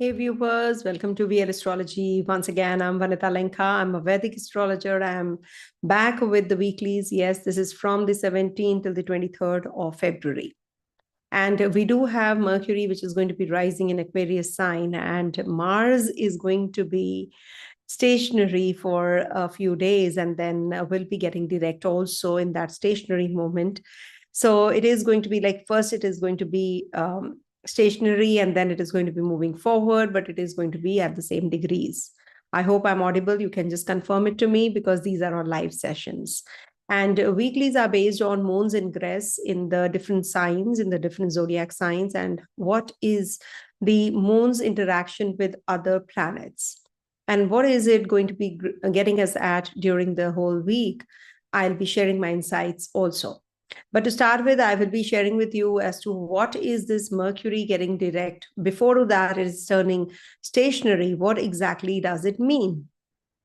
Hey viewers, welcome to VL Astrology. Once again, I'm Vanita Lenka. I'm a Vedic astrologer. I'm back with the weeklies. Yes, this is from the 17th till the 23rd of February. And we do have Mercury, which is going to be rising in Aquarius sign, and Mars is going to be stationary for a few days, and then we'll be getting direct also in that stationary moment. So it is going to be like, first it is going to be stationary, and then it is going to be moving forward, but it is going to be at the same degrees. I hope I'm audible. You can just confirm it to me because these are our live sessions. And weeklies are based on moon's ingress in the different signs, in the different zodiac signs, and what is the moon's interaction with other planets. And what is it going to be getting us at during the whole week? I'll be sharing my insights also. But to start with, I will be sharing with you as to what is this Mercury getting direct. Before that, it is turning stationary. What exactly does it mean?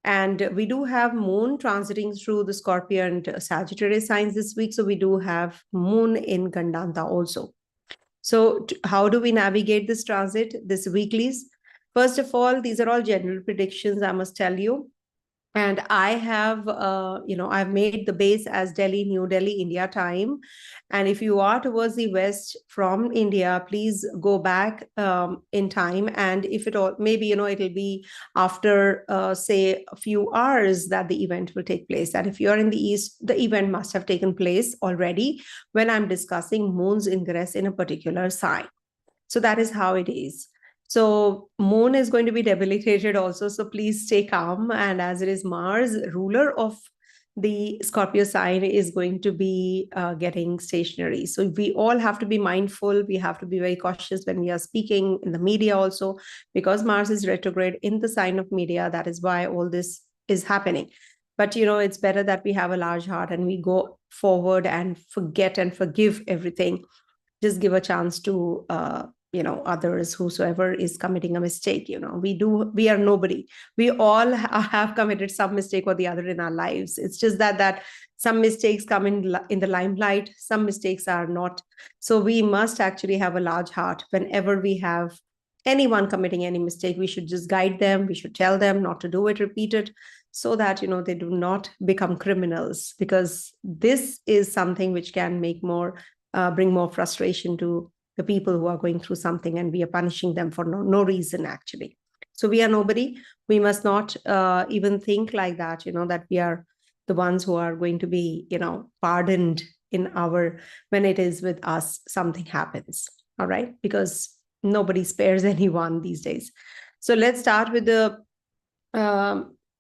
And we do have moon transiting through the Scorpio and Sagittarius signs this week. So we do have moon in Gandanta also. So how do we navigate this transit, this weeklies? First of all, these are all general predictions, I must tell you. And I have, I've made the base as Delhi, New Delhi, India time. And if you are towards the west from India, please go back in time. And if it all, maybe, it'll be after, say, a few hours that the event will take place. And if you're in the east, the event must have taken place already when I'm discussing moon's ingress in a particular sign. So that is how it is. So moon is going to be debilitated also. So please stay calm. And as it is Mars, ruler of the Scorpio sign, is going to be getting stationary. So we all have to be mindful. We have to be very cautious when we are speaking in the media also, because Mars is retrograde in the sign of media. That is why all this is happening. But, it's better that we have a large heart and we go forward and forget and forgive everything. Just give a chance to others, whosoever is committing a mistake. We are nobody. We all have committed some mistake or the other in our lives. It's just that some mistakes come in the limelight, some mistakes are not. So we must actually have a large heart. Whenever we have anyone committing any mistake, we should just guide them. We should tell them not to do it, repeat it, so that they do not become criminals, because this is something which can bring more frustration to the people who are going through something, and we are punishing them for no reason, actually. So we are nobody. We must not even think like that, that we are the ones who are going to be, pardoned when it is with us, something happens. All right. Because nobody spares anyone these days. So let's start with the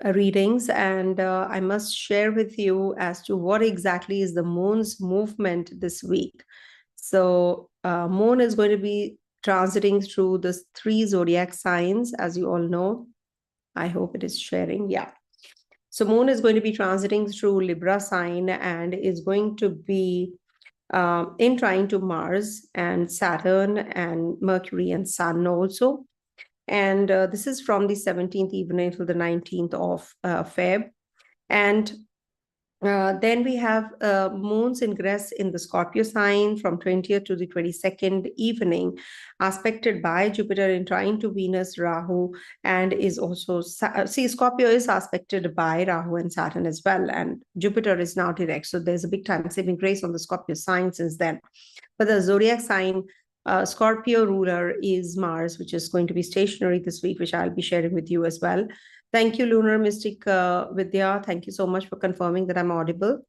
readings. And I must share with you as to what exactly is the moon's movement this week. So moon is going to be transiting through the 3 zodiac signs, as you all know. I hope it is sharing. Yeah. So moon is going to be transiting through Libra sign and is going to be in trine to Mars and Saturn and Mercury and Sun also. And this is from the 17th evening to the 19th of Feb. And then we have moon's ingress in the Scorpio sign from 20th to the 22nd evening, aspected by Jupiter in trine to Venus, Rahu, and is also, Scorpio is aspected by Rahu and Saturn as well, and Jupiter is now direct. So there's a big time saving grace on the Scorpio sign since then. But the zodiac sign, Scorpio ruler is Mars, which is going to be stationary this week, which I'll be sharing with you as well. Thank you, Lunar Mystic Vidya. Thank you so much for confirming that I'm audible.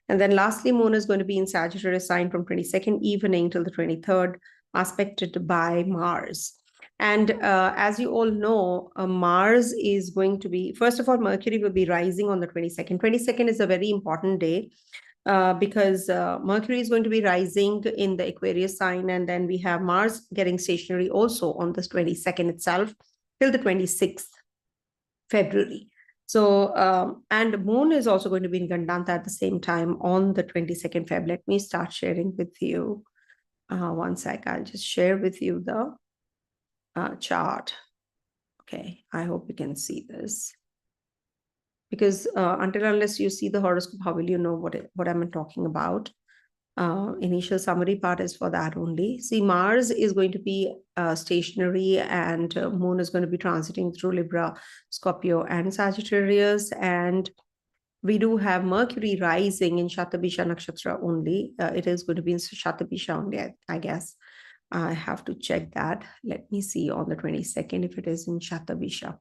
And then lastly, moon is going to be in Sagittarius sign from 22nd evening till the 23rd, aspected by Mars. And as you all know, Mars is going to be, first of all, Mercury will be rising on the 22nd. 22nd is a very important day because Mercury is going to be rising in the Aquarius sign. And then we have Mars getting stationary also on this 22nd itself till the 26th. February. So, and moon is also going to be in Gandanta at the same time on the 22nd Feb. Let me start sharing with you. One sec, I'll just share with you the chart. Okay, I hope you can see this. Because until unless you see the horoscope, how will you know what I'm talking about? Initial summary part is for that only. See, Mars is going to be stationary, and Moon is going to be transiting through Libra, Scorpio, and Sagittarius. And we do have Mercury rising in Shatabisha Nakshatra only. It is going to be in Shatabisha only, I guess. I have to check that. Let me see on the 22nd if it is in Shatabisha.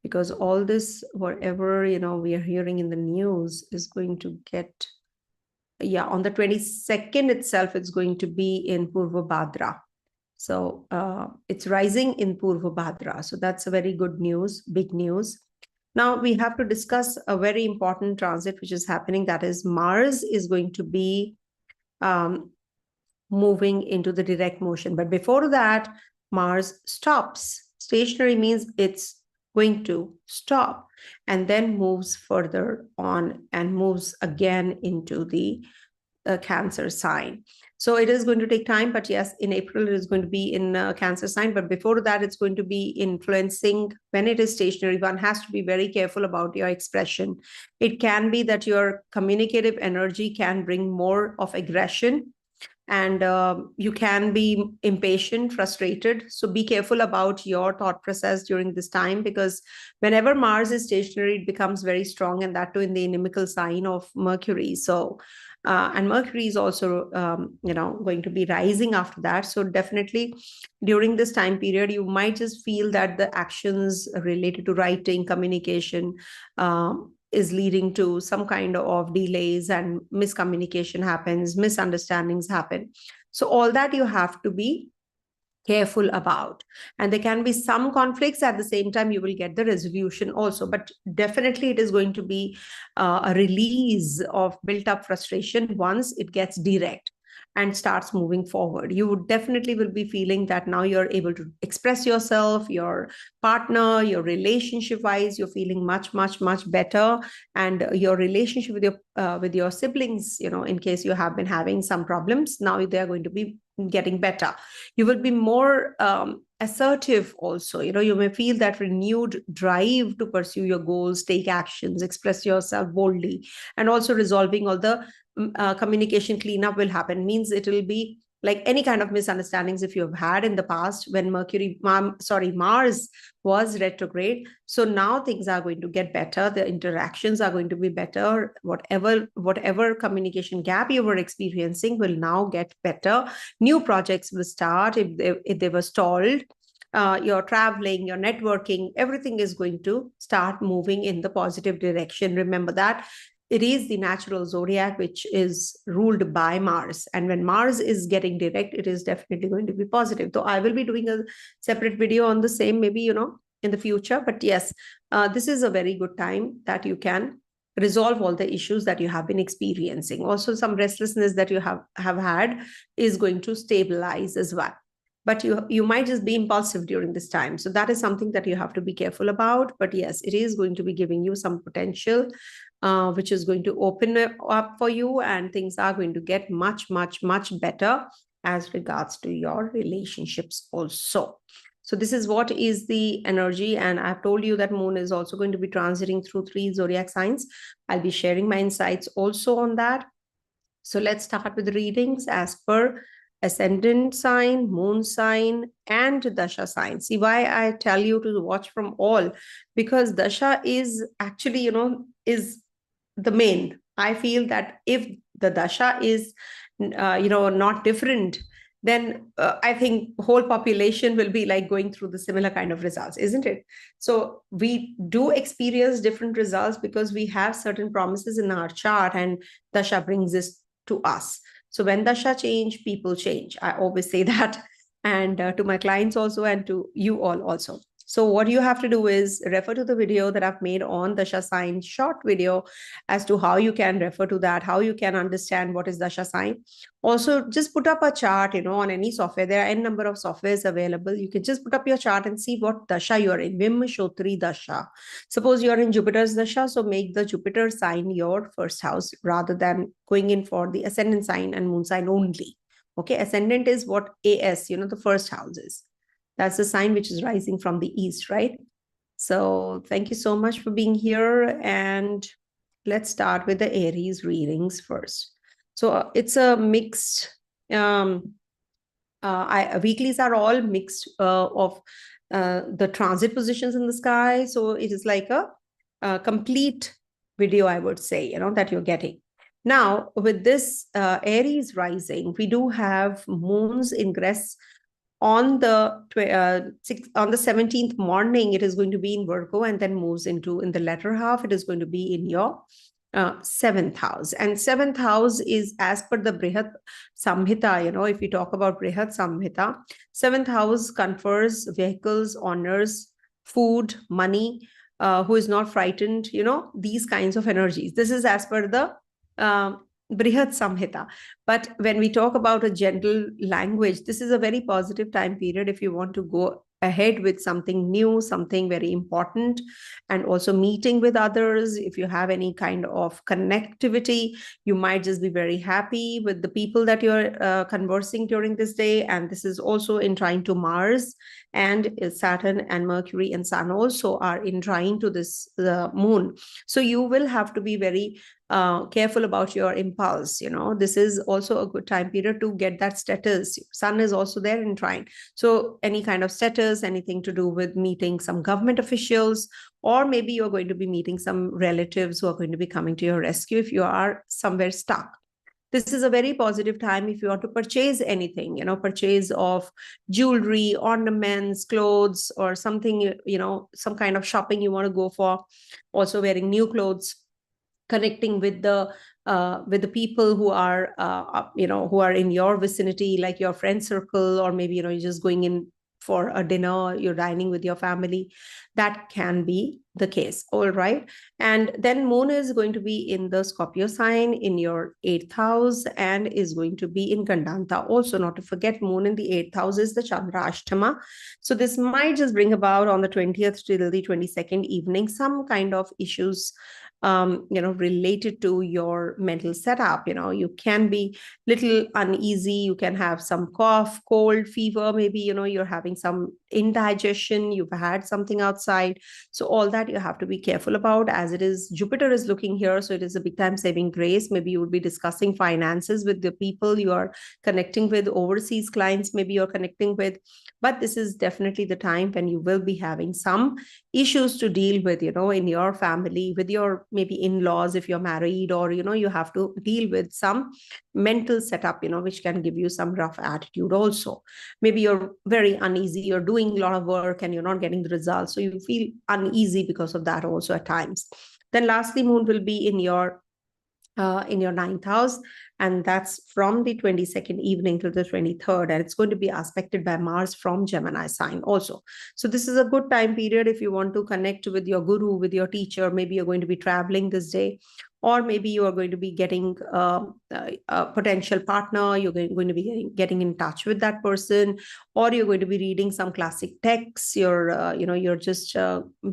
Because all this, whatever, we are hearing in the news is going to get... Yeah, on the 22nd itself, it's going to be in Purva Bhadra. So it's rising in Purva Bhadra. So that's a very good news, big news. Now we have to discuss a very important transit which is happening. That is, Mars is going to be moving into the direct motion. But before that, Mars stops. Stationary means it's going to stop and then moves further on and moves again into the Cancer sign. So it is going to take time, but yes, in April it is going to be in Cancer sign. But before that, it's going to be influencing. When it is stationary, one has to be very careful about your expression. It can be that your communicative energy can bring more of aggression, and you can be impatient, frustrated. So be careful about your thought process during this time, because whenever Mars is stationary, it becomes very strong, and that too in the inimical sign of Mercury. So and Mercury is also going to be rising after that. So definitely during this time period, you might just feel that the actions related to writing, communication, is leading to some kind of delays, and miscommunication happens, misunderstandings happen. So all that you have to be careful about. And there can be some conflicts. At the same time, you will get the resolution also. But definitely it is going to be a release of built up frustration once it gets direct and starts moving forward. You would definitely will be feeling that now you're able to express yourself, your partner, your relationship wise, you're feeling much, much, much better. And your relationship with your siblings, in case you have been having some problems, now they're going to be getting better. You will be more assertive also. You may feel that renewed drive to pursue your goals, take actions, express yourself boldly, and also resolving all the communication cleanup will happen. Means it will be like any kind of misunderstandings if you have had in the past when Mars was retrograde. So now things are going to get better. The interactions are going to be better. Whatever communication gap you were experiencing will now get better. New projects will start if they were stalled. Your traveling, your networking, everything is going to start moving in the positive direction. Remember that it is the natural zodiac which is ruled by Mars. And when Mars is getting direct, it is definitely going to be positive. So I will be doing a separate video on the same, maybe, in the future. But yes, this is a very good time that you can resolve all the issues that you have been experiencing. Also, some restlessness that you have had is going to stabilize as well. But you might just be impulsive during this time. So that is something that you have to be careful about. But yes, it is going to be giving you some potential, which is going to open up for you, and things are going to get much, much, much better as regards to your relationships also. So this is what is the energy. And I've told you that Moon is also going to be transiting through 3 zodiac signs. I'll be sharing my insights also on that. So let's start with the readings as per Ascendant sign, Moon sign, and Dasha sign. See why I tell you to watch from all, because Dasha is actually, is the main. I feel that if the Dasha is, not different, then I think whole population will be like going through the similar kind of results, isn't it? So we do experience different results because we have certain promises in our chart, and Dasha brings this to us. So when Dasha change, people change. I always say that, and to my clients also, and to you all also. So what you have to do is refer to the video that I've made on Dasha sign, short video as to how you can refer to that, how you can understand what is Dasha sign. Also, just put up a chart, on any software. There are n number of softwares available. You can just put up your chart and see what Dasha you are in. Vim Shotri Dasha. Suppose you are in Jupiter's Dasha, so make the Jupiter sign your first house rather than going in for the Ascendant sign and Moon sign only. Okay, Ascendant is what AS, the first house is. That's the sign which is rising from the east, right? So thank you so much for being here. And let's start with the Aries readings first. So it's a mixed, weeklies are all mixed of the transit positions in the sky. So it is like a complete video, I would say, that you're getting. Now, with this Aries rising, we do have moons ingress on the 17th morning. It is going to be in Virgo, and then moves into, in the latter half, it is going to be in your seventh house. And seventh house is as per the Brihat Samhita. If you talk about Brihat Samhita, seventh house confers vehicles, honors, food, money, who is not frightened, these kinds of energies. This is as per the Brihat Samhita. But when we talk about a gentle language, this is a very positive time period if you want to go ahead with something new, something very important, and also meeting with others. If you have any kind of connectivity, you might just be very happy with the people that you're conversing during this day. And this is also in trine to Mars, and Saturn and Mercury and Sun also are in trine to this moon. So you will have to be very careful about your impulse. This is also a good time period to get that status. Sun is also there in trine. So any kind of status, anything to do with meeting some government officials, or maybe you're going to be meeting some relatives who are going to be coming to your rescue if you are somewhere stuck. This is a very positive time if you want to purchase anything, purchase of jewelry, ornaments, clothes, or something, some kind of shopping you want to go for. Also wearing new clothes, connecting with the people who are who are in your vicinity, like your friend circle, or maybe you're just going in for a dinner, you're dining with your family. That can be the case. All right. And then moon is going to be in the Scorpio sign in your 8th house, and is going to be in Gandanta. Also, not to forget, moon in the 8th house is the Chandra Ashtama. So this might just bring about on the 20th till the 22nd evening some kind of issues related to your mental setup. You can be little uneasy, you can have some cough, cold, fever, maybe you're having some indigestion, you've had something outside. So all that you have to be careful about, as it is Jupiter is looking here. So it is a big time saving grace. Maybe you would be discussing finances with the people you are connecting with, overseas clients maybe you're connecting with. But this is definitely the time when you will be having some issues to deal with, in your family, with your maybe in-laws if you're married, or you have to deal with some mental setup, which can give you some rough attitude. Also, maybe you're very uneasy, you're doing a lot of work and you're not getting the results, so you feel uneasy because of that also at times. Then lastly, moon will be in your 9th house, and that's from the 22nd evening to the 23rd, and it's going to be aspected by Mars from Gemini sign also. So this is a good time period if you want to connect with your guru, with your teacher. Maybe you're going to be traveling this day, or maybe you are going to be getting a potential partner. You're going to be getting in touch with that person, or you're going to be reading some classic texts. You're just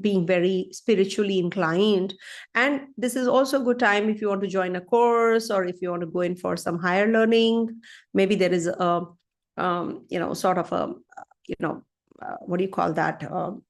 being very spiritually inclined. And this is also a good time if you want to join a course, or if you want to go in for some higher learning. Maybe there is a sort of a what do you call that,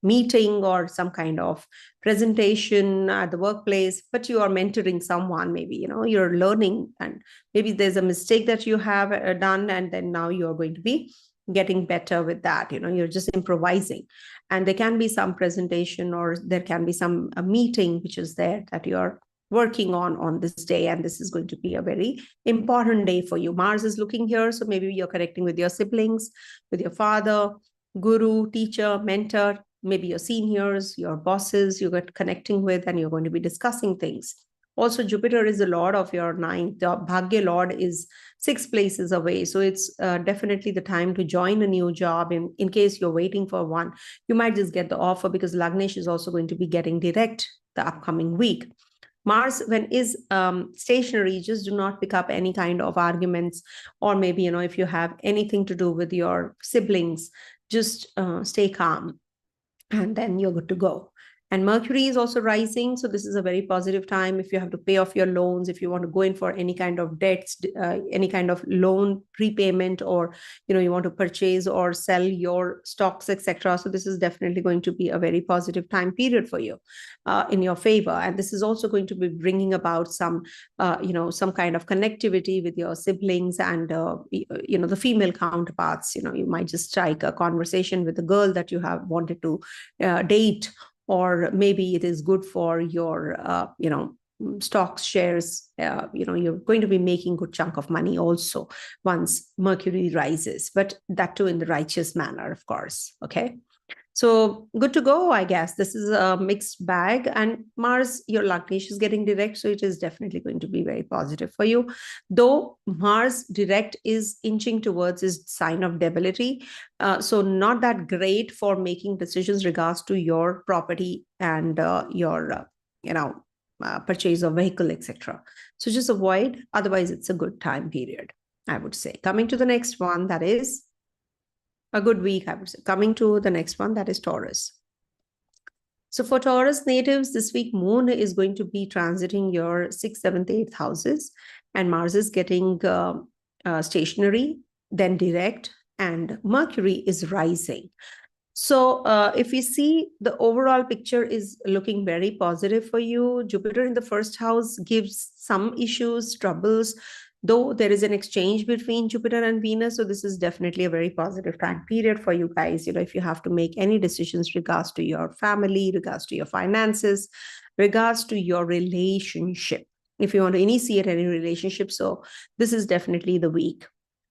meeting or some kind of presentation at the workplace, but you are mentoring someone. Maybe you're learning, and maybe there's a mistake that you have done, and then now you're going to be getting better with that. You're just improvising, and there can be some presentation, or there can be some a meeting which is there that you're working on this day, and this is going to be a very important day for you. Mars is looking here, so maybe you're connecting with your siblings, with your father, guru, teacher, mentor, maybe your seniors, your bosses you get connecting with, and you're going to be discussing things. Also, Jupiter is the lord of your 9th. The Bhagya lord is 6 places away. So it's definitely the time to join a new job. In case you're waiting for one, you might just get the offer, because Lagnesh is also going to be getting direct the upcoming week. Mars, when is stationary, just do not pick up any kind of arguments, or maybe, if you have anything to do with your siblings, just stay calm, and then you're good to go. And Mercury is also rising. So this is a very positive time if you have to pay off your loans, if you want to go in for any kind of debts, any kind of loan prepayment, or, you want to purchase or sell your stocks, etc. So this is definitely going to be a very positive time period for you in your favor. And this is also going to be bringing about some, some kind of connectivity with your siblings and, the female counterparts. You might just strike a conversation with a girl that you have wanted to date, or maybe it is good for your, stocks, shares. You're going to be making good chunk of money also once Mercury rises, but that too in the righteous manner, of course. Okay. So good to go, I guess. This is a mixed bag. And Mars, your Lagnesh is getting direct, so it is definitely going to be very positive for you. Though Mars direct is inching towards his sign of debility, so not that great for making decisions regards to your property and your, purchase of vehicle, etc. So just avoid. Otherwise, it's a good time period, I would say. Coming to the next one, that is a good week, I would say. Coming to the next one, that is Taurus. So for Taurus natives, this week, Moon is going to be transiting your 6th, 7th, 8th houses, and Mars is getting stationary, then direct, and Mercury is rising. So if we see, the overall picture is looking very positive for you. Jupiter in the first house gives some issues, troubles, though there is an exchange between Jupiter and Venus. So this is definitely a very positive time period for you guys. If you have to make any decisions regards to your family, regards to your finances, regards to your relationship, if you want to initiate any relationship. So this is definitely the week.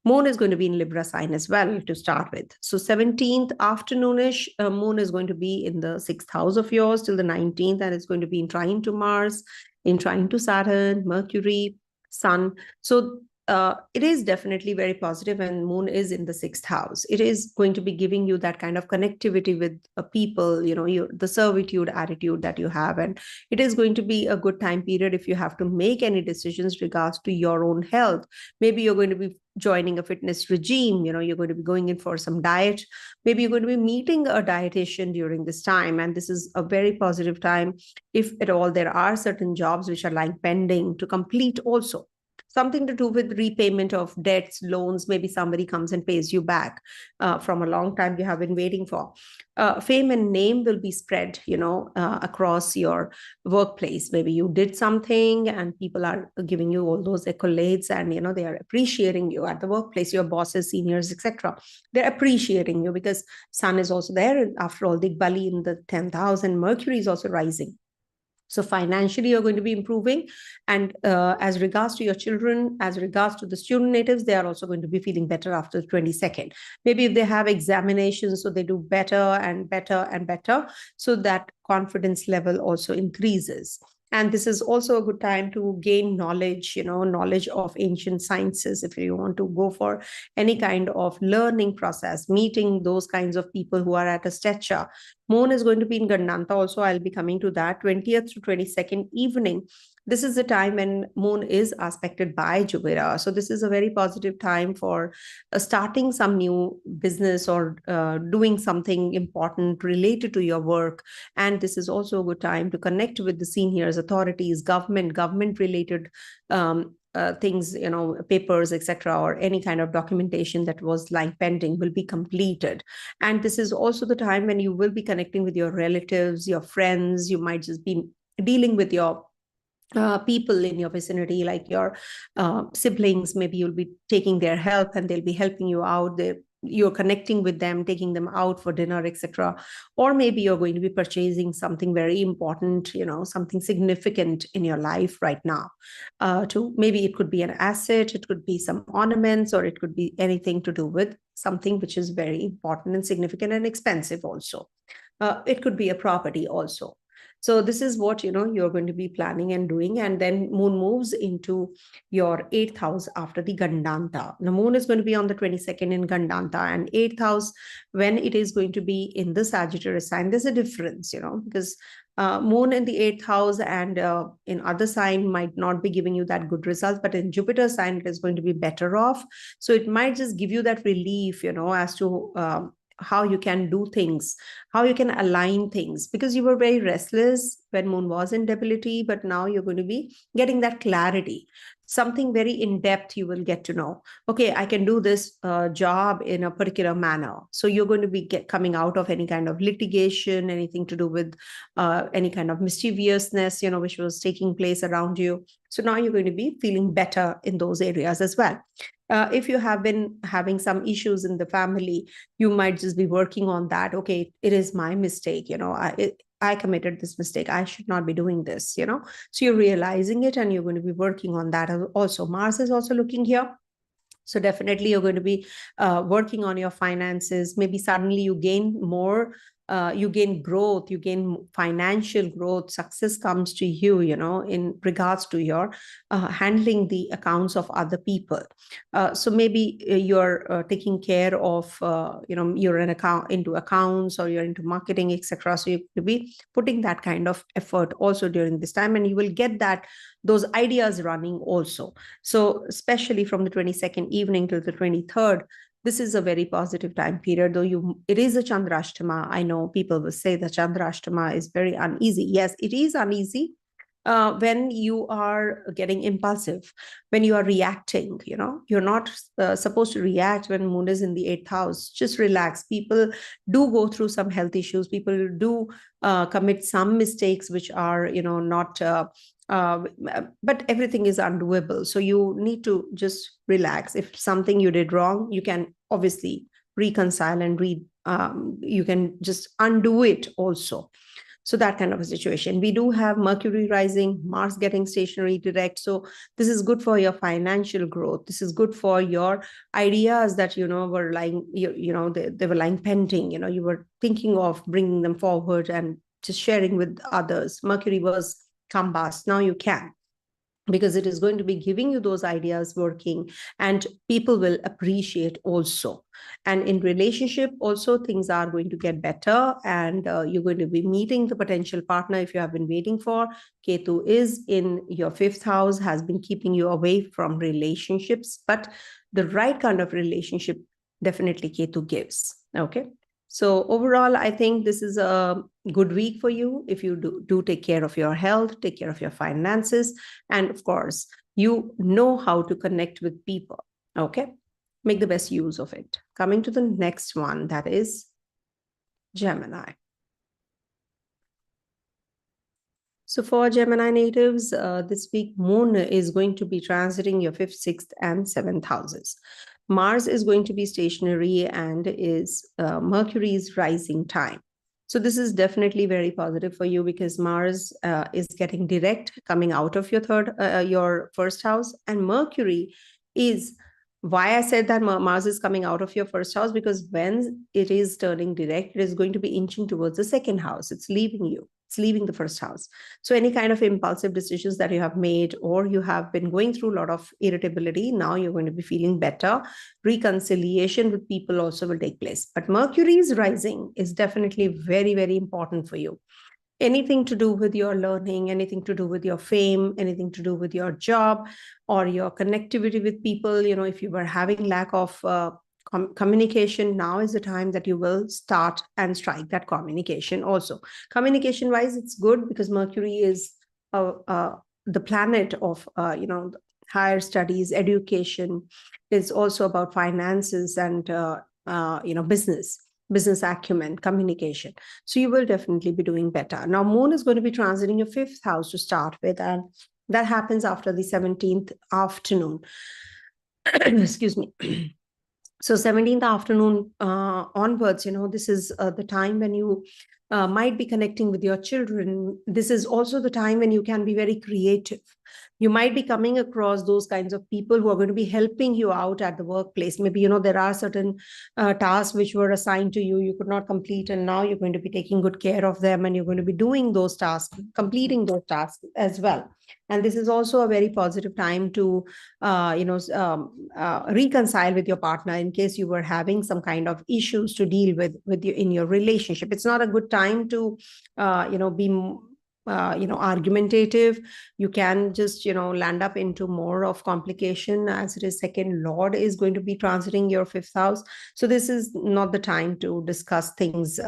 Moon is going to be in Libra sign as well to start with. So 17th afternoonish, Moon is going to be in the 6th house of yours till the 19th, and it's going to be in trine to Mars, in trine to Saturn, Mercury, Sun. So it is definitely very positive, and Moon is in the 6th house. It is going to be giving you that kind of connectivity with people, the servitude attitude that you have. And it is going to be a good time period if you have to make any decisions regards to your own health. Maybe you're going to be joining a fitness regime, you're going to be going in for some diet. Maybe you're going to be meeting a dietitian during this time. And this is a very positive time. If at all there are certain jobs which are lying pending to complete also. Something to do with repayment of debts, loans. Maybe somebody comes and pays you back from a long time you have been waiting for. Fame and name will be spread, across your workplace. Maybe you did something and people are giving you all those accolades, and, they are appreciating you at the workplace, your bosses, seniors, etc. They're appreciating you because Sun is also there. After all, Digbali in the 10th house, and Mercury is also rising. So financially, you're going to be improving. And as regards to your children, as regards to the student natives, they are also going to be feeling better after the 22nd. Maybe if they have examinations, so they do better and better and better. So that confidence level also increases. And this is also a good time to gain knowledge, knowledge of ancient sciences. If you want to go for any kind of learning process, meeting those kinds of people who are at a stature. Moon is going to be in Gandanta also. I'll be coming to that 20th to 22nd evening. This is the time when Moon is aspected by Jupiter. So this is a very positive time for starting some new business or doing something important related to your work. And this is also a good time to connect with the seniors, authorities, government related things, papers, etc., or any kind of documentation that was lying pending will be completed. And this is also the time when you will be connecting with your relatives, your friends. You might just be dealing with your people in your vicinity, like your siblings. Maybe you'll be taking their help and they'll be helping you out. You're connecting with them, taking them out for dinner, etc. Or maybe you're going to be purchasing something very important, something significant in your life right now. Maybe it could be an asset, it could be some ornaments, or it could be anything to do with something which is very important and significant and expensive also. It could be a property also. So this is what, you're going to be planning and doing. And then Moon moves into your 8th house after the Gandanta. The Moon is going to be on the 22nd in Gandanta, and 8th house, when it is going to be in the Sagittarius sign, there's a difference, because Moon in the 8th house and in other sign might not be giving you that good results, but in Jupiter sign, it is going to be better off. So it might just give you that relief, as to how you can do things, how you can align things, because you were very restless when moon was in debility, but now you're going to be getting that clarity. Something very in depth you will get to know. Okay, I can do this job in a particular manner. So you're going to be coming out of any kind of litigation, anything to do with any kind of mischievousness, which was taking place around you. So now you're going to be feeling better in those areas as well. If you have been having some issues in the family, you might just be working on that. Okay, it is my mistake. I committed this mistake. I should not be doing this. So you're realizing it and you're going to be working on that. Also, Mars is also looking here. So definitely you're going to be working on your finances. Maybe suddenly you gain more, you gain growth, you gain financial growth, success comes to you, in regards to your handling the accounts of other people. So maybe you're taking care of, you're into accounts, or you're into marketing, etc. So you could be putting that kind of effort also during this time, and you will get those ideas running also. So especially from the 22nd evening till the 23rd, this is a very positive time period, though it is a Chandrashtama. I know people will say the Chandrashtama is very uneasy. Yes, it is uneasy when you are getting impulsive, when you are reacting. You're not supposed to react when moon is in the 8th house. Just relax. People do go through some health issues. People do commit some mistakes which are, not but everything is undoable. So you need to just relax. If something you did wrong, you can obviously reconcile and you can just undo it also. So that kind of a situation. We do have Mercury rising, Mars getting stationary direct. So this is good for your financial growth. This is good for your ideas that, were lying, they were lying pending. You were thinking of bringing them forward and just sharing with others. Mercury was combust. Now you can, because it is going to be giving you those ideas working, and people will appreciate also. And in relationship also, things are going to get better, and you're going to be meeting the potential partner if you have been waiting for. Ketu is in your 5th house, has been keeping you away from relationships, but the right kind of relationship definitely Ketu gives. Okay. So overall, I think this is a good week for you if you do take care of your health, take care of your finances, and of course, you know how to connect with people. Okay, make the best use of it. Coming to the next one, that is Gemini. So for Gemini natives, this week, moon is going to be transiting your 5th, 6th, and 7th houses. Mars is going to be stationary and is Mercury's rising time. So this is definitely very positive for you, because Mars is getting direct, coming out of your 1st house, and Mercury is, why I said that Mars is coming out of your 1st house, because when it is turning direct, it is going to be inching towards the 2nd house. It's leaving you. It's leaving the 1st house. So any kind of impulsive decisions that you have made, or you have been going through a lot of irritability, now you're going to be feeling better. Reconciliation with people also will take place. But Mercury's rising is definitely very, very important for you. Anything to do with your learning, anything to do with your fame, anything to do with your job or your connectivity with people. If you were having lack of communication, now is the time that you will start and strike that communication also. Communication wise, it's good, because Mercury is the planet of higher studies, education. Is also about finances and business acumen, communication. So you will definitely be doing better. Now moon is going to be transiting your 5th house to start with, and that happens after the 17th afternoon. Excuse me. So 17th afternoon onwards, this is the time when you might be connecting with your children. This is also the time when you can be very creative. You might be coming across those kinds of people who are going to be helping you out at the workplace. Maybe, there are certain tasks which were assigned to you, you could not complete, and now you're going to be taking good care of them, and you're going to be doing those tasks, completing those tasks as well. And this is also a very positive time to, reconcile with your partner in case you were having some kind of issues to deal with you in your relationship. It's not a good time to, be argumentative. You can just, land up into more of complication, as it is second lord is going to be transiting your fifth house. So this is not the time to discuss things,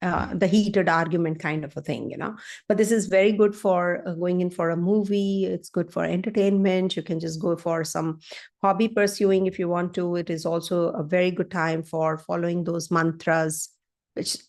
the heated argument kind of a thing, but this is very good for going in for a movie. It's good for entertainment. You can just go for some hobby pursuing if you want to. It is also a very good time for following those mantras,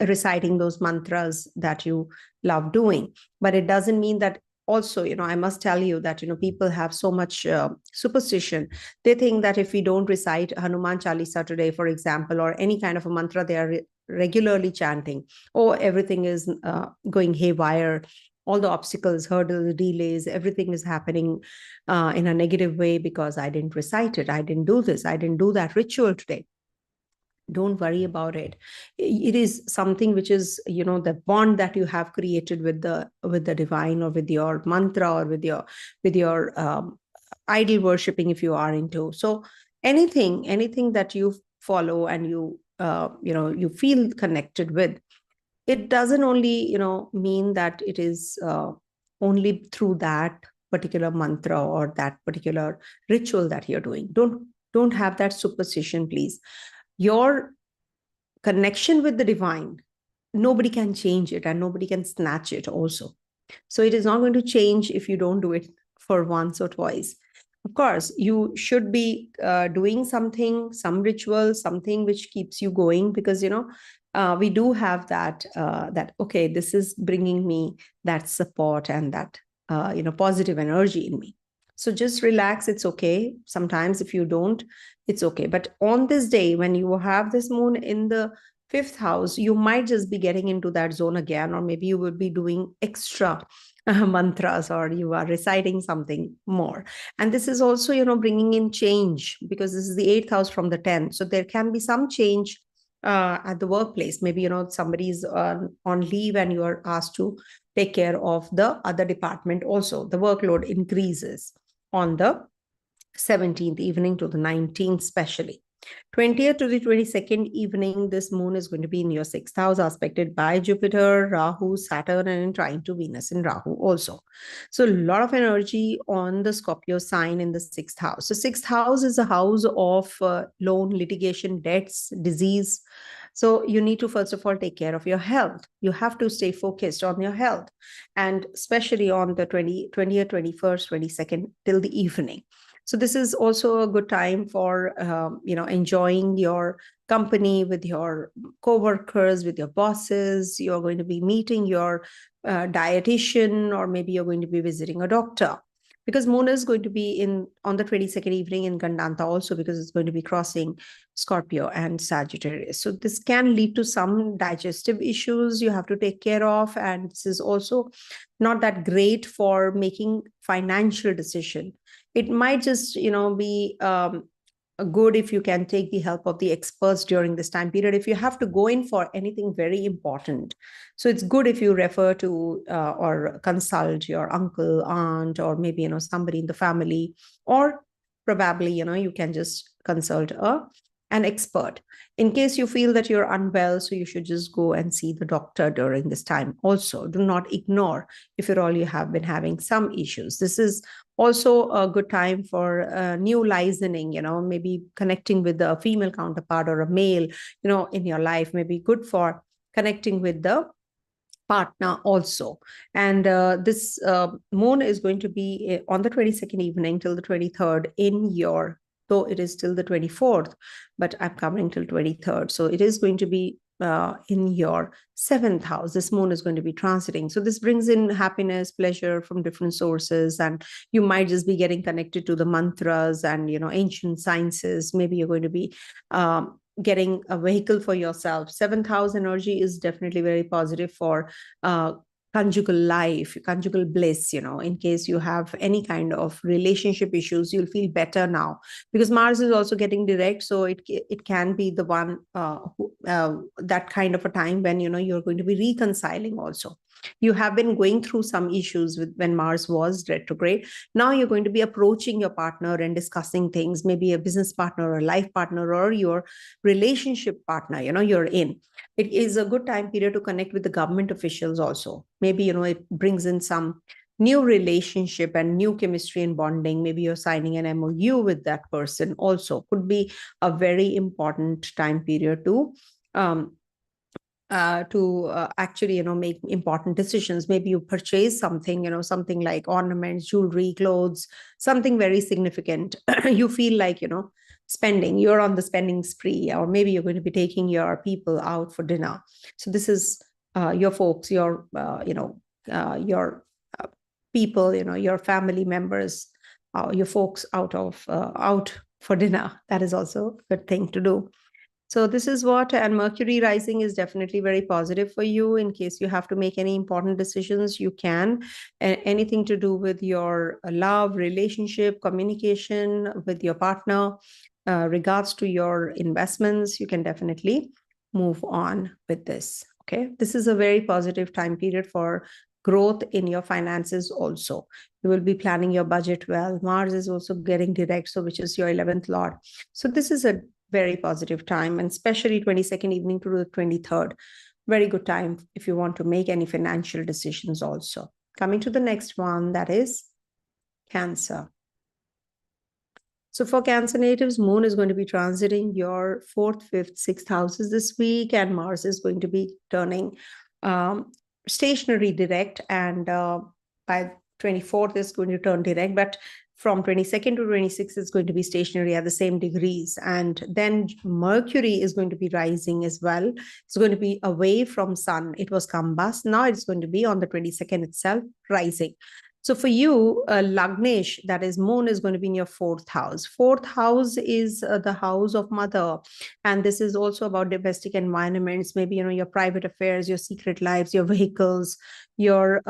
reciting those mantras that you love doing. But it doesn't mean that also, I must tell you that, people have so much superstition. They think that if we don't recite Hanuman Chalisa today, for example, or any kind of a mantra they are regularly chanting, everything is going haywire. All the obstacles, hurdles, delays, everything is happening in a negative way because I didn't recite it. I didn't do this. I didn't do that ritual today. Don't worry about it. It is something which is, the bond that you have created with the divine, or with your mantra, or with your idol worshipping, if you are into. So anything that you follow and you feel connected with, it doesn't only mean that it is only through that particular mantra or that particular ritual that you're doing. Don't have that superstition, please. Your connection with the divine, nobody can change it and nobody can snatch it also. So it is not going to change if you don't do it for once or twice. Of course, you should be doing something, some ritual, something which keeps you going, because, we do have that, okay, this is bringing me that support and that, positive energy in me. So just relax. It's okay. Sometimes if you don't, it's okay. But on this day, when you have this moon in the fifth house, you might just be getting into that zone again, or maybe you would be doing extra mantras, or you are reciting something more. And this is also, bringing in change, because this is the eighth house from the 10th. So there can be some change at the workplace. Maybe, somebody's on leave and you are asked to take care of the other department also. The workload increases on the 17th evening to the 19th, especially. 20th to the 22nd evening, this moon is going to be in your sixth house, aspected by Jupiter, Rahu, Saturn, and trine to Venus in Rahu also. So a lot of energy on the Scorpio sign in the sixth house. So sixth house is a house of loan, litigation, debts, disease. So you need to, first of all, take care of your health. You have to stay focused on your health, and especially on the 20th, 21st, 22nd till the evening. So this is also a good time for, enjoying your company with your co-workers, with your bosses. You're going to be meeting your dietitian, or maybe you're going to be visiting a doctor, because moon is going to be on the 22nd evening in Gandanta also, because it's going to be crossing Scorpio and Sagittarius. So this can lead to some digestive issues you have to take care of. And this is also not that great for making financial decision. It might just, be good if you can take the help of the experts during this time period, if you have to go in for anything very important. So it's good if you refer to or consult your uncle, aunt, or maybe, somebody in the family, or probably, you can just consult an expert in case you feel that you're unwell. So you should just go and see the doctor during this time. Also, do not ignore if at all you have been having some issues. This is also a good time for new listening, maybe connecting with a female counterpart or a male, in your life, may be good for connecting with the partner also. And this moon is going to be on the 22nd evening till the 23rd in your, though it is till the 24th, but I'm covering till 23rd. So it is going to be in your seventh house. This moon is going to be transiting. So this brings in happiness, pleasure from different sources. And you might just be getting connected to the mantras and, ancient sciences. Maybe you're going to be getting a vehicle for yourself. Seventh house energy is definitely very positive for conjugal life, conjugal bliss. In case you have any kind of relationship issues, you'll feel better now, because Mars is also getting direct. So it can be the one that kind of a time when, you're going to be reconciling also. You have been going through some issues with when Mars was retrograde. Now you're going to be approaching your partner and discussing things, maybe a business partner or a life partner or your relationship partner, you're in. It is a good time period to connect with the government officials also. Maybe, it brings in some new relationship and new chemistry and bonding. Maybe you're signing an MOU with that person also. Could be a very important time period to actually, make important decisions. Maybe you purchase something, something like ornaments, jewelry, clothes, something very significant. You feel like, spending, you're on the spending spree, or maybe you're going to be taking your people out for dinner. So this is your folks, your people, your family members, your folks out for dinner. That is also a good thing to do. So this is what, and Mercury rising is definitely very positive for you. In case you have to make any important decisions, you can. Anything to do with your love, relationship, communication with your partner, regards to your investments, you can definitely move on with this. Okay, this is a very positive time period for growth in your finances also. You will be planning your budget well. Mars is also getting direct, so which is your 11th lord. So this is a very positive time, and especially 22nd evening to the 23rd. Very good time if you want to make any financial decisions also. Coming to the next one, that is Cancer. So for Cancer natives, Moon is going to be transiting your 4th, 5th, 6th houses this week, and Mars is going to be turning stationary direct, and by 24th is going to turn direct, but from 22nd to 26th is going to be stationary at the same degrees. And then Mercury is going to be rising as well. It's going to be away from Sun. It was combust. Now it's going to be on the 22nd itself, rising. So for you, Lagnesh, that is Moon, is going to be in your 4th house. 4th house is the house of mother. And this is also about domestic environments, maybe, your private affairs, your secret lives, your vehicles, your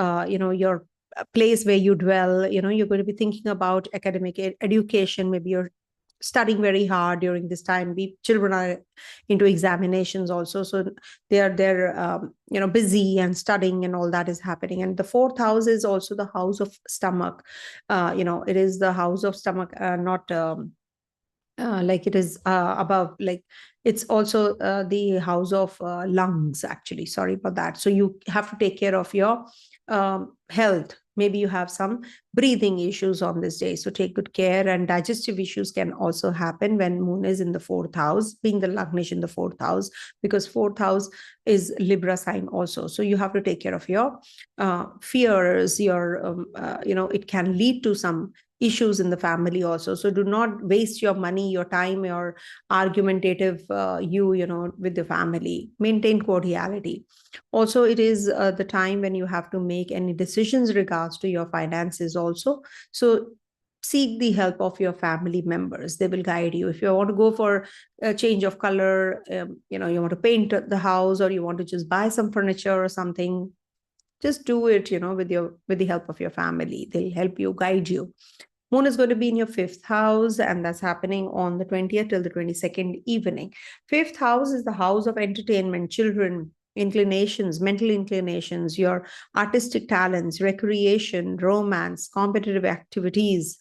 place where you dwell. You're going to be thinking about academic education. Maybe you're studying very hard during this time. Children are into examinations also, so they're busy and studying, and all that is happening. And the 4th house is also the house of stomach. It is the house of stomach, not like it is above, like it's also the house of lungs, actually. Sorry about that. So you have to take care of your health. Maybe you have some breathing issues on this day, so take good care. And digestive issues can also happen when Moon is in the 4th house, being the Lagnesh in the 4th house, because 4th house is Libra sign also. So you have to take care of your fears, your it can lead to some issues in the family also. So do not waste your money, your time, your argumentative with the family. Maintain cordiality. Also, it is the time when you have to make any decisions regards to your finances also. So seek the help of your family members. They will guide you. If you want to go for a change of color, you want to paint the house, or you want to just buy some furniture or something, just do it, with the help of your family. They'll help you, guide you. Moon is going to be in your 5th house, and that's happening on the 20th till the 22nd evening. 5th house is the house of entertainment, children, inclinations, mental inclinations, your artistic talents, recreation, romance, competitive activities,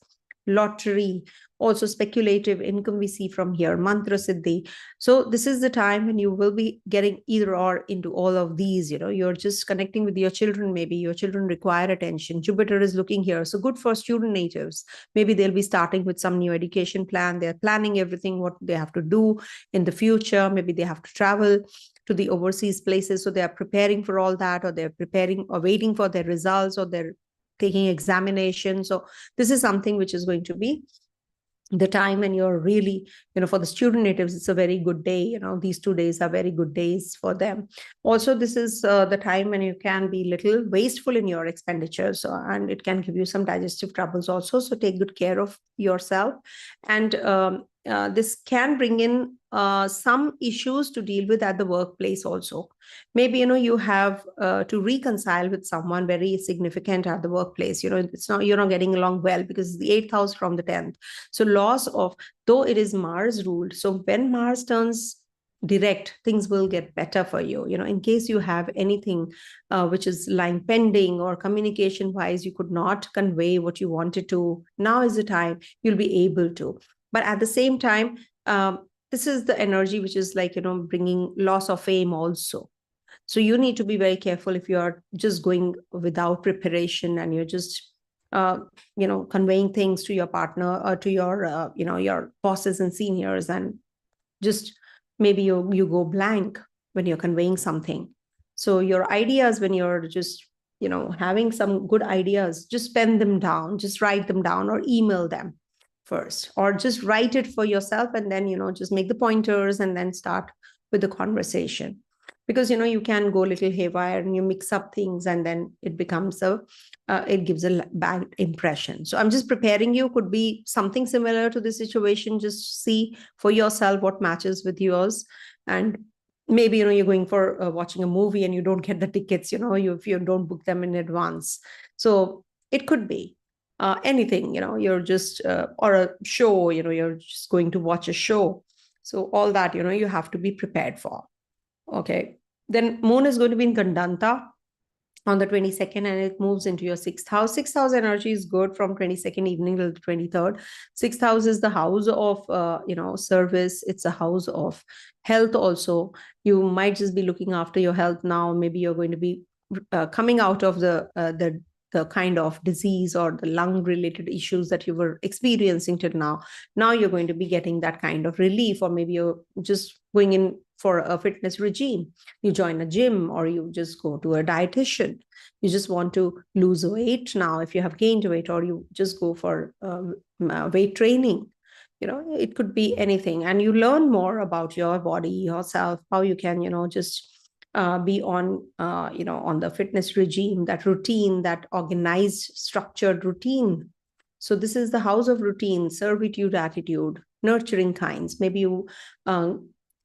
lottery, also speculative income we see from here, mantra siddhi. So this is the time when you will be getting either or into all of these. You're just connecting with your children. Maybe your children require attention. Jupiter is looking here, so good for student natives. Maybe they'll be starting with some new education plan. They're planning everything what they have to do in the future. Maybe they have to travel to the overseas places, so they are preparing for all that, or they're preparing or waiting for their results, or they're taking examinations. So this is something which is going to be the time when you're really, for the student natives, it's a very good day. These 2 days are very good days for them. Also, this is the time when you can be little wasteful in your expenditures, and it can give you some digestive troubles also. So take good care of yourself. And this can bring in some issues to deal with at the workplace also. Maybe, you have to reconcile with someone very significant at the workplace. It's not, you're not getting along well, because it's the 8th house from the 10th. So loss of, though it is Mars ruled. So when Mars turns direct, things will get better for you. In case you have anything which is lying pending, or communication wise you could not convey what you wanted to, now is the time you'll be able to. But at the same time, this is the energy which is like, bringing loss of fame also. So you need to be very careful if you're just going without preparation and you're just conveying things to your partner or to your bosses and seniors, and just maybe you go blank when you're conveying something. So your ideas, when you're just having some good ideas, just pen them down, just write them down, or email them first, or just write it for yourself, and then just make the pointers and then start with the conversation. Because you can go a little haywire and you mix up things, and then it becomes it gives a bad impression. So I'm just preparing you. Could be something similar to this situation. Just see for yourself what matches with yours. And maybe you're going for watching a movie and you don't get the tickets, if you don't book them in advance. So it could be anything, you're just or a show, you're just going to watch a show. So all that, you have to be prepared for. Okay. Then moon is going to be in Gandanta on the 22nd, and it moves into your 6th house. 6th house energy is good from 22nd evening till the 23rd. 6th house is the house of service. It's a house of health also. You might just be looking after your health now. Maybe you're going to be coming out of the kind of disease or the lung related issues that you were experiencing till now. Now you're going to be getting that kind of relief, or maybe you're just going in for a fitness regime. You join a gym, or you just go to a dietitian. You just want to lose weight now if you have gained weight, or you just go for weight training. It could be anything. And you learn more about your body, yourself, how you can, just be on, on the fitness regime, that routine, that organized, structured routine. So this is the house of routine, servitude, attitude, nurturing kinds. Maybe you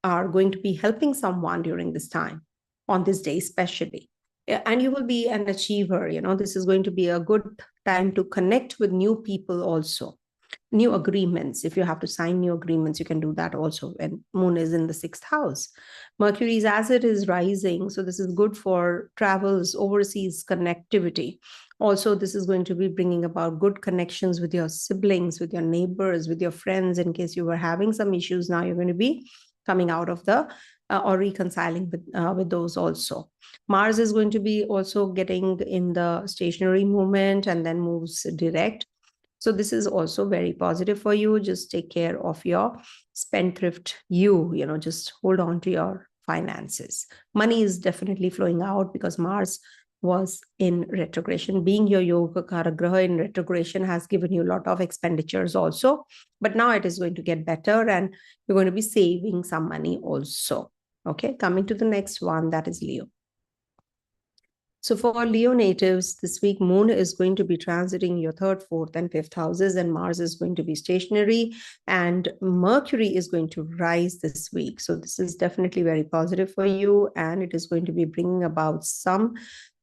are going to be helping someone during this time, on this day especially. And you will be an achiever. This is going to be a good time to connect with new people also. New agreements. If you have to sign new agreements, you can do that also when moon is in the 6th house. Mercury is, as it is rising, so this is good for travels, overseas connectivity. Also, this is going to be bringing about good connections with your siblings, with your neighbors, with your friends. In case you were having some issues, now you're going to be coming out of the or reconciling with those also. Mars is going to be also getting in the stationary movement and then moves direct. So this is also very positive for you. Just take care of your spendthrift just hold on to your finances. Money is definitely flowing out because Mars was in retrogression. Being your yoga kara in retrogression has given you a lot of expenditures also. But now it is going to get better and you're going to be saving some money also. Okay, coming to the next one, that is Leo. So for Leo natives, this week, moon is going to be transiting your 3rd, 4th, and 5th houses, and Mars is going to be stationary, and Mercury is going to rise this week. So this is definitely very positive for you, and it is going to be bringing about some,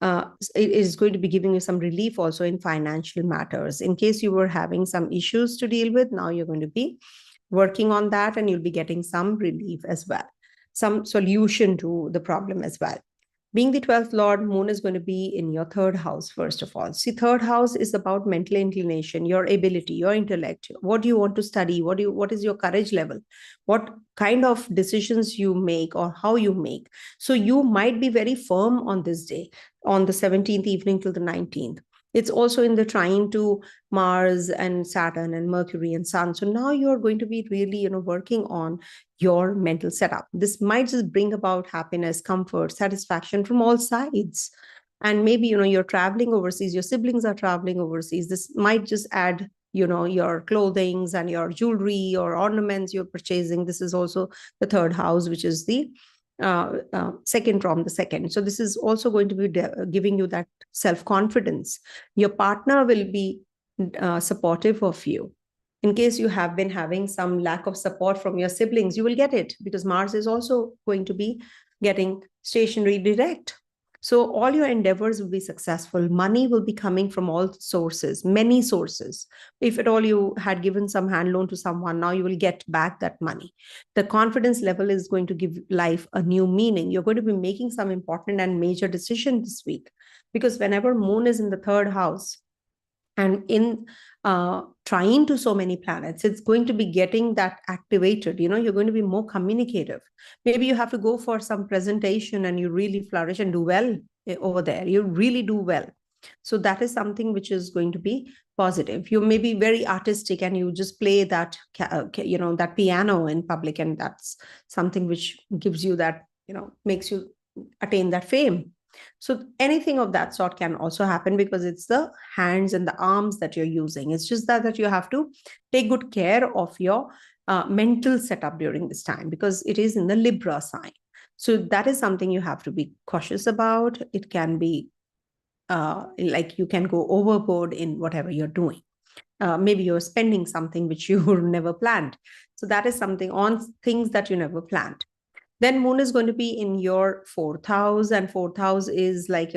it is going to be giving you some relief also in financial matters. In case you were having some issues to deal with, now you're going to be working on that, and you'll be getting some relief as well, some solution to the problem as well. Being the 12th Lord, moon is going to be in your 3rd house, first of all. See, 3rd house is about mental inclination, your ability, your intellect. What do you want to study? What is your courage level? What kind of decisions you make or how you make? So you might be very firm on this day, on the 17th evening till the 19th. It's also in the trine to Mars and Saturn and Mercury and Sun. So now you're going to be really, working on your mental setup. This might just bring about happiness, comfort, satisfaction from all sides. And maybe, you're traveling overseas, your siblings are traveling overseas. This might just add, your clothings and your jewelry or ornaments you're purchasing. This is also the 3rd house, which is the second from the second. So this is also going to be giving you that self-confidence. Your partner will be supportive of you. In case you have been having some lack of support from your siblings, you will get it because Mars is also going to be getting stationary direct. So all your endeavors will be successful. Money will be coming from all sources, many sources. If at all you had given some hand loan to someone, now you will get back that money. The confidence level is going to give life a new meaning. You're going to be making some important and major decision this week, because whenever moon is in the third house and in trying to so many planets, it's going to be getting that activated. You're going to be more communicative. Maybe you have to go for some presentation and you really flourish and do well over there. You really do well. So that is something which is going to be positive. You may be very artistic and you just play that that piano in public, and that's something which gives you that, makes you attain that fame. So anything of that sort can also happen, because it's the hands and the arms that you're using. It's just that you have to take good care of your mental setup during this time, because it is in the Libra sign. So that is something you have to be cautious about. It can be like you can go overboard in whatever you're doing. Maybe you're spending something which you never planned. So that is something on things that you never planned. Then moon is going to be in your fourth house, and fourth house is like,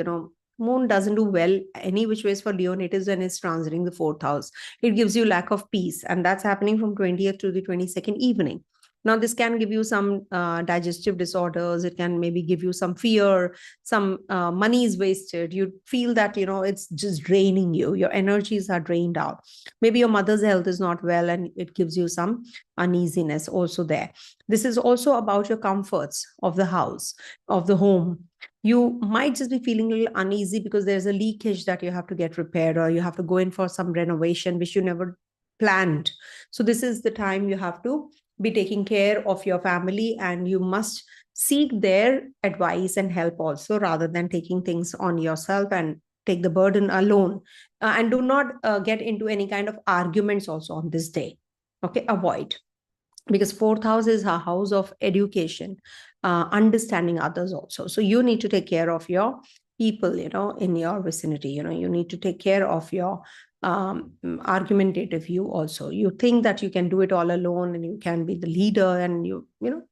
moon doesn't do well any which ways for Leo natives when it's transiting the fourth house. It gives you lack of peace, and that's happening from 20th to the 22nd evening. Now, this can give you some digestive disorders. It can maybe give you some fear, some money is wasted. You feel that, it's just draining you. Your energies are drained out. Maybe your mother's health is not well, and it gives you some uneasiness also there. This is also about your comforts of the house, of the home. You might just be feeling a little uneasy because there's a leakage that you have to get repaired, or you have to go in for some renovation which you never planned. So this is the time you have to be taking care of your family, and you must seek their advice and help also, rather than taking things on yourself and take the burden alone. And do not get into any kind of arguments also on this day. Okay, avoid. Because fourth house is a house of education, understanding others also. So you need to take care of your people, in your vicinity. You need to take care of your argumentative you also. You think that you can do it all alone and you can be the leader, and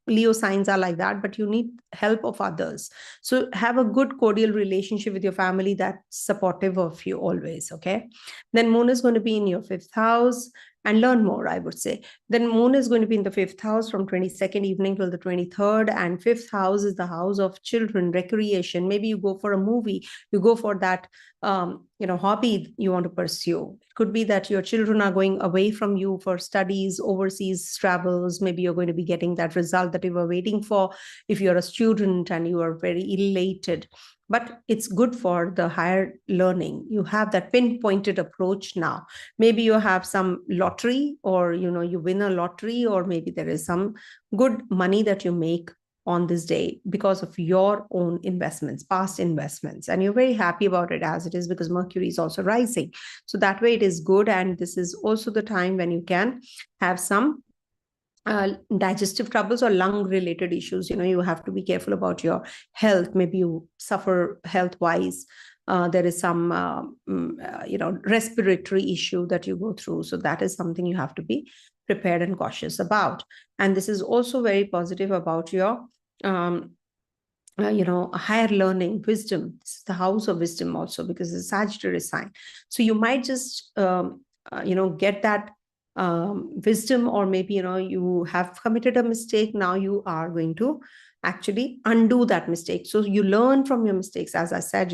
Leo signs are like that, but you need help of others. So have a good cordial relationship with your family that's supportive of you always. Okay, then moon is going to be in your fifth house, and learn more, I would say. Then moon is going to be in the fifth house from 22nd evening till the 23rd, and fifth house is the house of children, recreation. Maybe you go for a movie, you go for that hobby you want to pursue. It could be that your children are going away from you for studies, overseas travels. Maybe you're going to be getting that result that you were waiting for if you're a student and you are very elated. But it's good for the higher learning. You have that pinpointed approach now. Maybe you have some lottery, or you win a lottery, or maybe there is some good money that you make on this day because of your own investments, past investments, and you're very happy about it as it is, because Mercury is also rising. So that way it is good. And this is also the time when you can have some digestive troubles or lung related issues. You have to be careful about your health. Maybe you suffer health wise. There is some respiratory issue that you go through. So that is something you have to be prepared and cautious about. And this is also very positive about your higher learning, wisdom. This is the house of wisdom also, because it's a Sagittarius sign. So you might just get that wisdom, or maybe you have committed a mistake. Now you are going to actually undo that mistake. So you learn from your mistakes, as I said.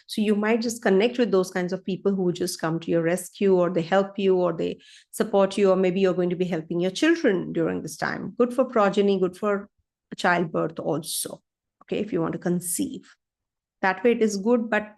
So you might just connect with those kinds of people who just come to your rescue, or they help you, or they support you, or maybe you're going to be helping your children during this time. Good for progeny, good for childbirth also. Okay, if you want to conceive, that way it is good. But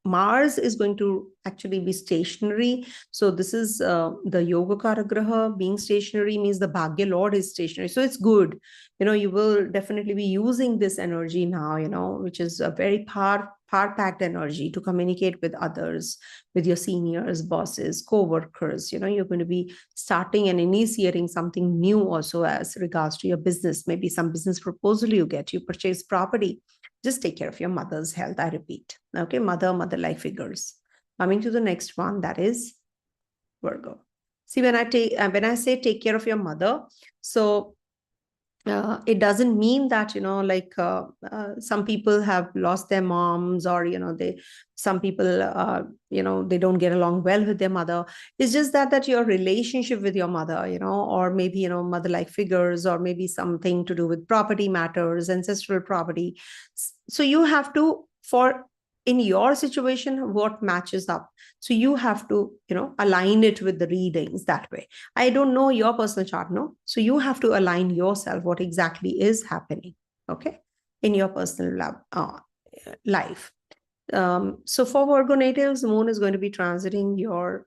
Mars is going to actually be stationary. So this is the Yogakara Graha. Being stationary means the Bhagya Lord is stationary. So it's good. You will definitely be using this energy now, which is a very power-packed energy to communicate with others, with your seniors, bosses, co-workers. You're going to be starting and initiating something new also as regards to your business. Maybe some business proposal you get, you purchase property. Just take care of your mother's health, I repeat. Okay, mother-like figures. Coming to the next one, that is Virgo. See, when I say take care of your mother, so it doesn't mean that, like some people have lost their moms, or, some people, they don't get along well with their mother. It's just that your relationship with your mother, or maybe, mother-like figures, or maybe something to do with property matters, ancestral property. So you have to, in your situation, what matches up. So you have to, align it with the readings that way. I don't know your personal chart, no? So you have to align yourself what exactly is happening, okay, in your personal life. So for Virgo natives, the moon is going to be transiting your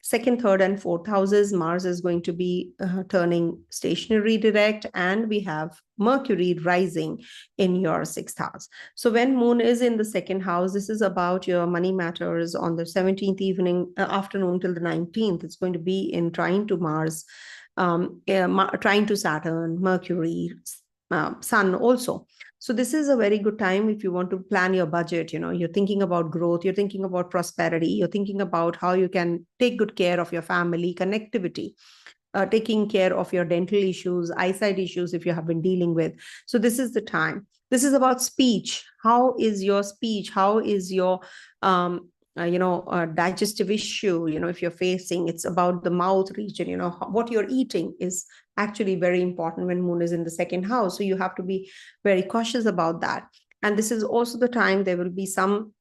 second, third, and fourth houses. Mars is going to be turning stationary direct, and we have Mercury rising in your sixth house. So when moon is in the second house, this is about your money matters on the 17th afternoon till the 19th. It's going to be in trine to Mars, trine to Saturn, Mercury, Sun also. So this is a very good time if you want to plan your budget. You're thinking about growth, you're thinking about prosperity, you're thinking about how you can take good care of your family, connectivity, taking care of your dental issues, eyesight issues if you have been dealing with. So this is the time. This is about speech. How is your speech? How is your digestive issue, if you're facing, it's about the mouth region, what you're eating is actually very important when moon is in the second house. So you have to be very cautious about that. And this is also the time there will be some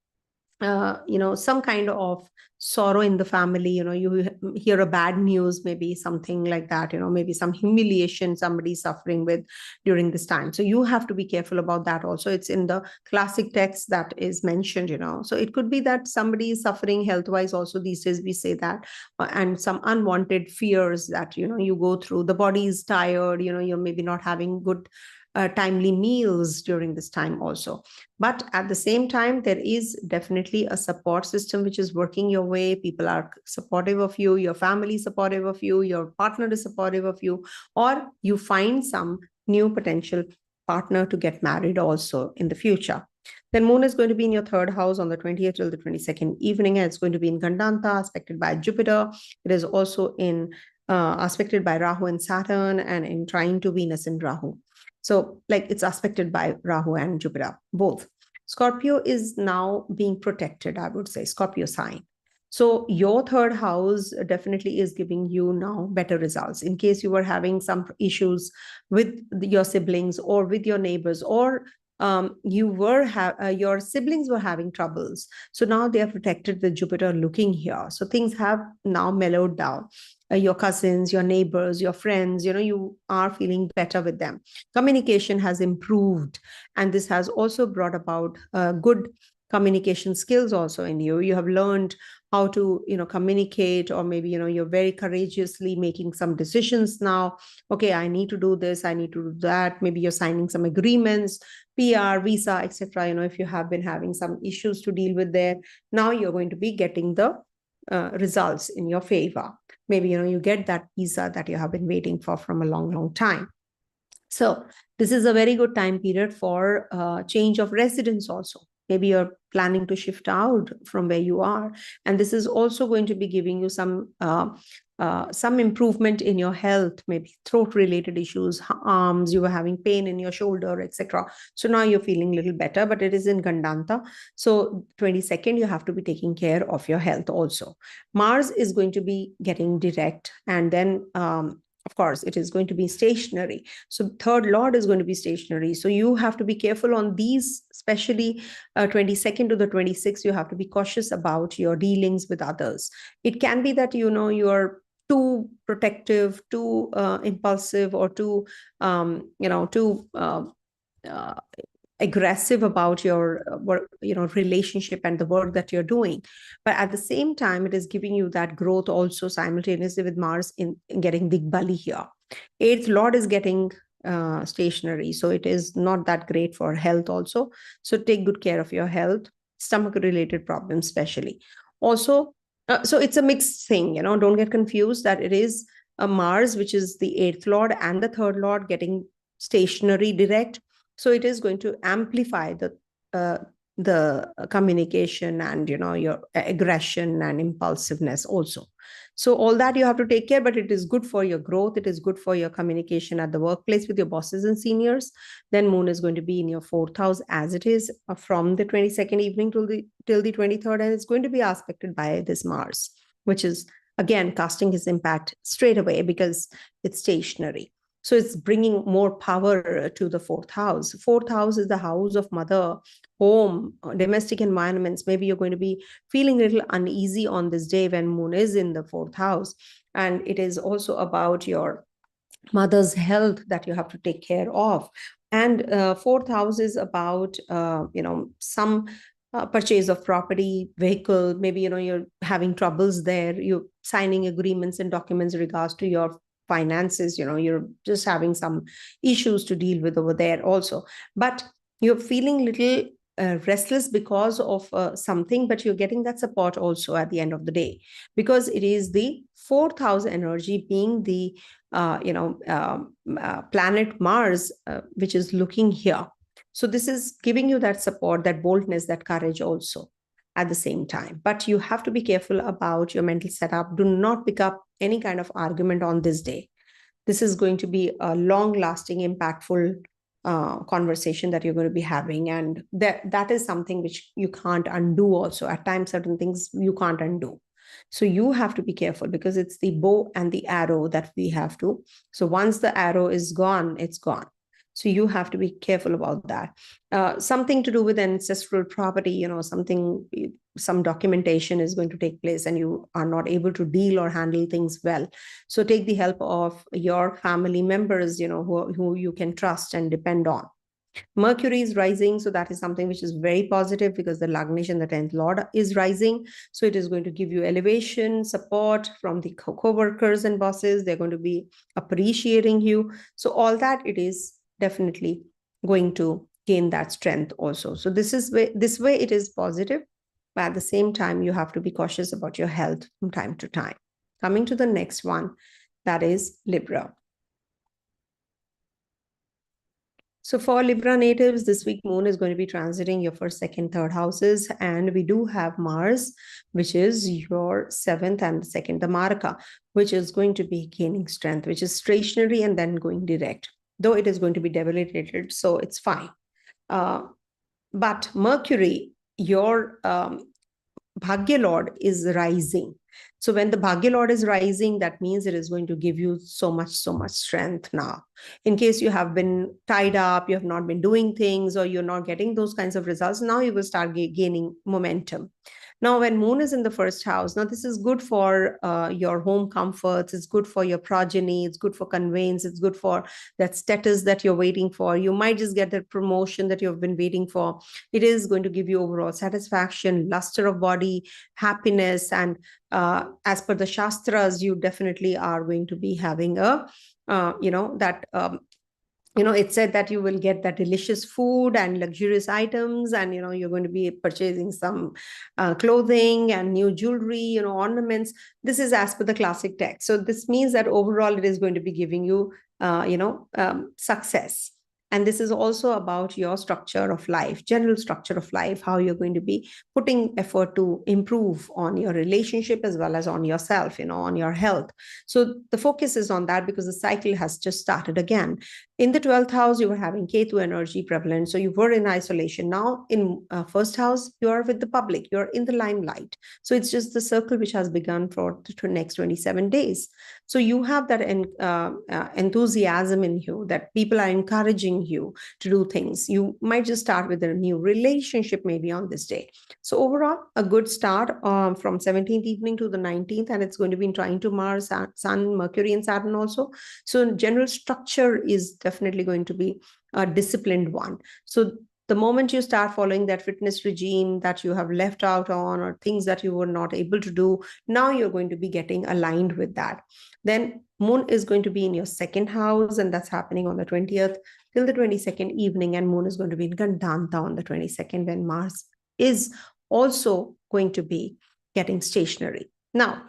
some kind of sorrow in the family. You hear a bad news, maybe something like that, maybe some humiliation somebody's suffering with during this time. So you have to be careful about that also. It's in the classic text that is mentioned, so it could be that somebody is suffering health-wise also. These days we say that, and some unwanted fears that, you go through. The body is tired, you're maybe not having good timely meals during this time also. But at the same time, there is definitely a support system which is working your way. People are supportive of you, your family is supportive of you, your partner is supportive of you, or you find some new potential partner to get married also in the future. Then moon is going to be in your third house on the 20th till the 22nd evening, and it's going to be in Gandanta, aspected by Jupiter. It is also in aspected by Rahu and Saturn, and in trine to Venus and Rahu. So like it's aspected by Rahu and Jupiter, both. Scorpio is now being protected, I would say, Scorpio sign. So your third house definitely is giving you now better results. In case you were having some issues with your siblings or with your neighbors, or your siblings were having troubles. So now they are protected with Jupiter looking here. So things have now mellowed down. Your cousins, your neighbors, your friends, you are feeling better with them. Communication has improved, and this has also brought about good communication skills also in you. You have learned how to, communicate, or maybe, you're very courageously making some decisions now. Okay, I need to do this, I need to do that. Maybe you're signing some agreements, PR, visa, etc. If you have been having some issues to deal with there, now you're going to be getting the results in your favor. Maybe, you get that visa that you have been waiting for from a long, long time. So this is a very good time period for change of residence also. Maybe you're planning to shift out from where you are. And this is also going to be giving you some improvement in your health, maybe throat-related issues, arms, you were having pain in your shoulder, etc. So now you're feeling a little better, but it is in Gandanta. So 22nd, you have to be taking care of your health also. Mars is going to be getting direct, and then of course, it is going to be stationary. So third lord is going to be stationary. So you have to be careful on these, especially 22nd to the 26th. You have to be cautious about your dealings with others. It can be that, you're too protective, too impulsive, or too, aggressive about your relationship and the work that you're doing. But at the same time, it is giving you that growth also simultaneously with Mars in getting Digbali here. Eighth lord is getting stationary, so it is not that great for health also. So take good care of your health, stomach related problems especially. Also, so it's a mixed thing, don't get confused that it is a Mars, which is the eighth lord, and the third lord getting stationary direct. So it is going to amplify the communication and, your aggression and impulsiveness also. So all that you have to take care, but it is good for your growth. It is good for your communication at the workplace with your bosses and seniors. Then moon is going to be in your fourth house as it is from the 22nd evening till the 23rd, and it's going to be aspected by this Mars, which is again casting his impact straight away because it's stationary. So it's bringing more power to the fourth house. Fourth house is the house of mother, home, domestic environments. Maybe you're going to be feeling a little uneasy on this day when moon is in the fourth house. And it is also about your mother's health that you have to take care of. And fourth house is about, some purchase of property, vehicle. Maybe, you're having troubles there. You're signing agreements and documents in regards to your finances. You're just having some issues to deal with over there also. But you're feeling little restless because of something, but you're getting that support also at the end of the day, because it is the fourth house energy being the planet Mars, which is looking here. So this is giving you that support, that boldness, that courage also at the same time. But you have to be careful about your mental setup. Do not pick up any kind of argument on this day. This is going to be a long-lasting, impactful conversation that you're going to be having. And that is something which you can't undo also. At times, certain things you can't undo. So you have to be careful because it's the bow and the arrow that we have to. So once the arrow is gone, it's gone. So you have to be careful about that. Something to do with ancestral property, some documentation is going to take place and you are not able to deal or handle things well. So take the help of your family members, who you can trust and depend on. Mercury is rising, so that is something which is very positive because the Lagnish and the 10th Lord is rising. So it is going to give you elevation, support from the co-workers and bosses. They're going to be appreciating you. So all that, it is definitely going to gain that strength also. So this way it is positive, but at the same time, you have to be cautious about your health from time to time. Coming to the next one, that is Libra. So for Libra natives, this week moon is going to be transiting your first, second, third houses. And we do have Mars, which is your seventh and second, the Maraka, which is going to be gaining strength, which is stationary and then going direct, though it is going to be debilitated. So it's fine. But Mercury, your Bhagya Lord, is rising. So when the Bhagya Lord is rising, that means it is going to give you so much strength now. In case you have been tied up, you have not been doing things, or you're not getting those kinds of results, now you will start gaining momentum. Now, when moon is in the first house, now this is good for your home comforts. It's good for your progeny. It's good for conveyance. It's good for that status that you're waiting for. You might just get that promotion that you've been waiting for. It is going to give you overall satisfaction, luster of body, happiness. And as per the Shastras, you definitely are going to be having it's said that you will get that delicious food and luxurious items, and you're going to be purchasing some clothing and new jewelry, ornaments. This is as per the classic text. So this means that overall it is going to be giving you success. And this is also about your structure of life, general structure of life, how you're going to be putting effort to improve on your relationship as well as on yourself, on your health. So the focus is on that because the cycle has just started again. In the 12th house, you were having Ketu energy prevalent. So you were in isolation. Now in first house, you are with the public. You're in the limelight. So it's just the circle which has begun for the next 27 days. So you have that enthusiasm in you that people are encouraging you to do things. You might just start with a new relationship maybe on this day. So overall, a good start from 17th evening to the 19th, and it's going to be trying to Mars, Sun, Mercury, and Saturn also. So general structure is definitely going to be a disciplined one. So the moment you start following that fitness regime that you have left out on, or things that you were not able to do, now you're going to be getting aligned with that. Then moon is going to be in your second house, and that's happening on the 20th till the 22nd evening. And moon is going to be in Gandanta on the 22nd, when Mars is also going to be getting stationary. Now,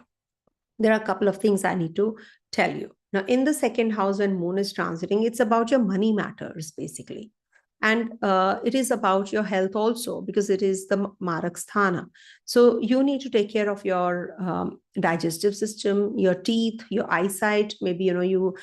there are a couple of things I need to tell you. Now, in the second house, when moon is transiting, it's about your money matters, basically. And it is about your health also, because it is the Marak Sthana. So you need to take care of your digestive system, your teeth, your eyesight. Maybe, you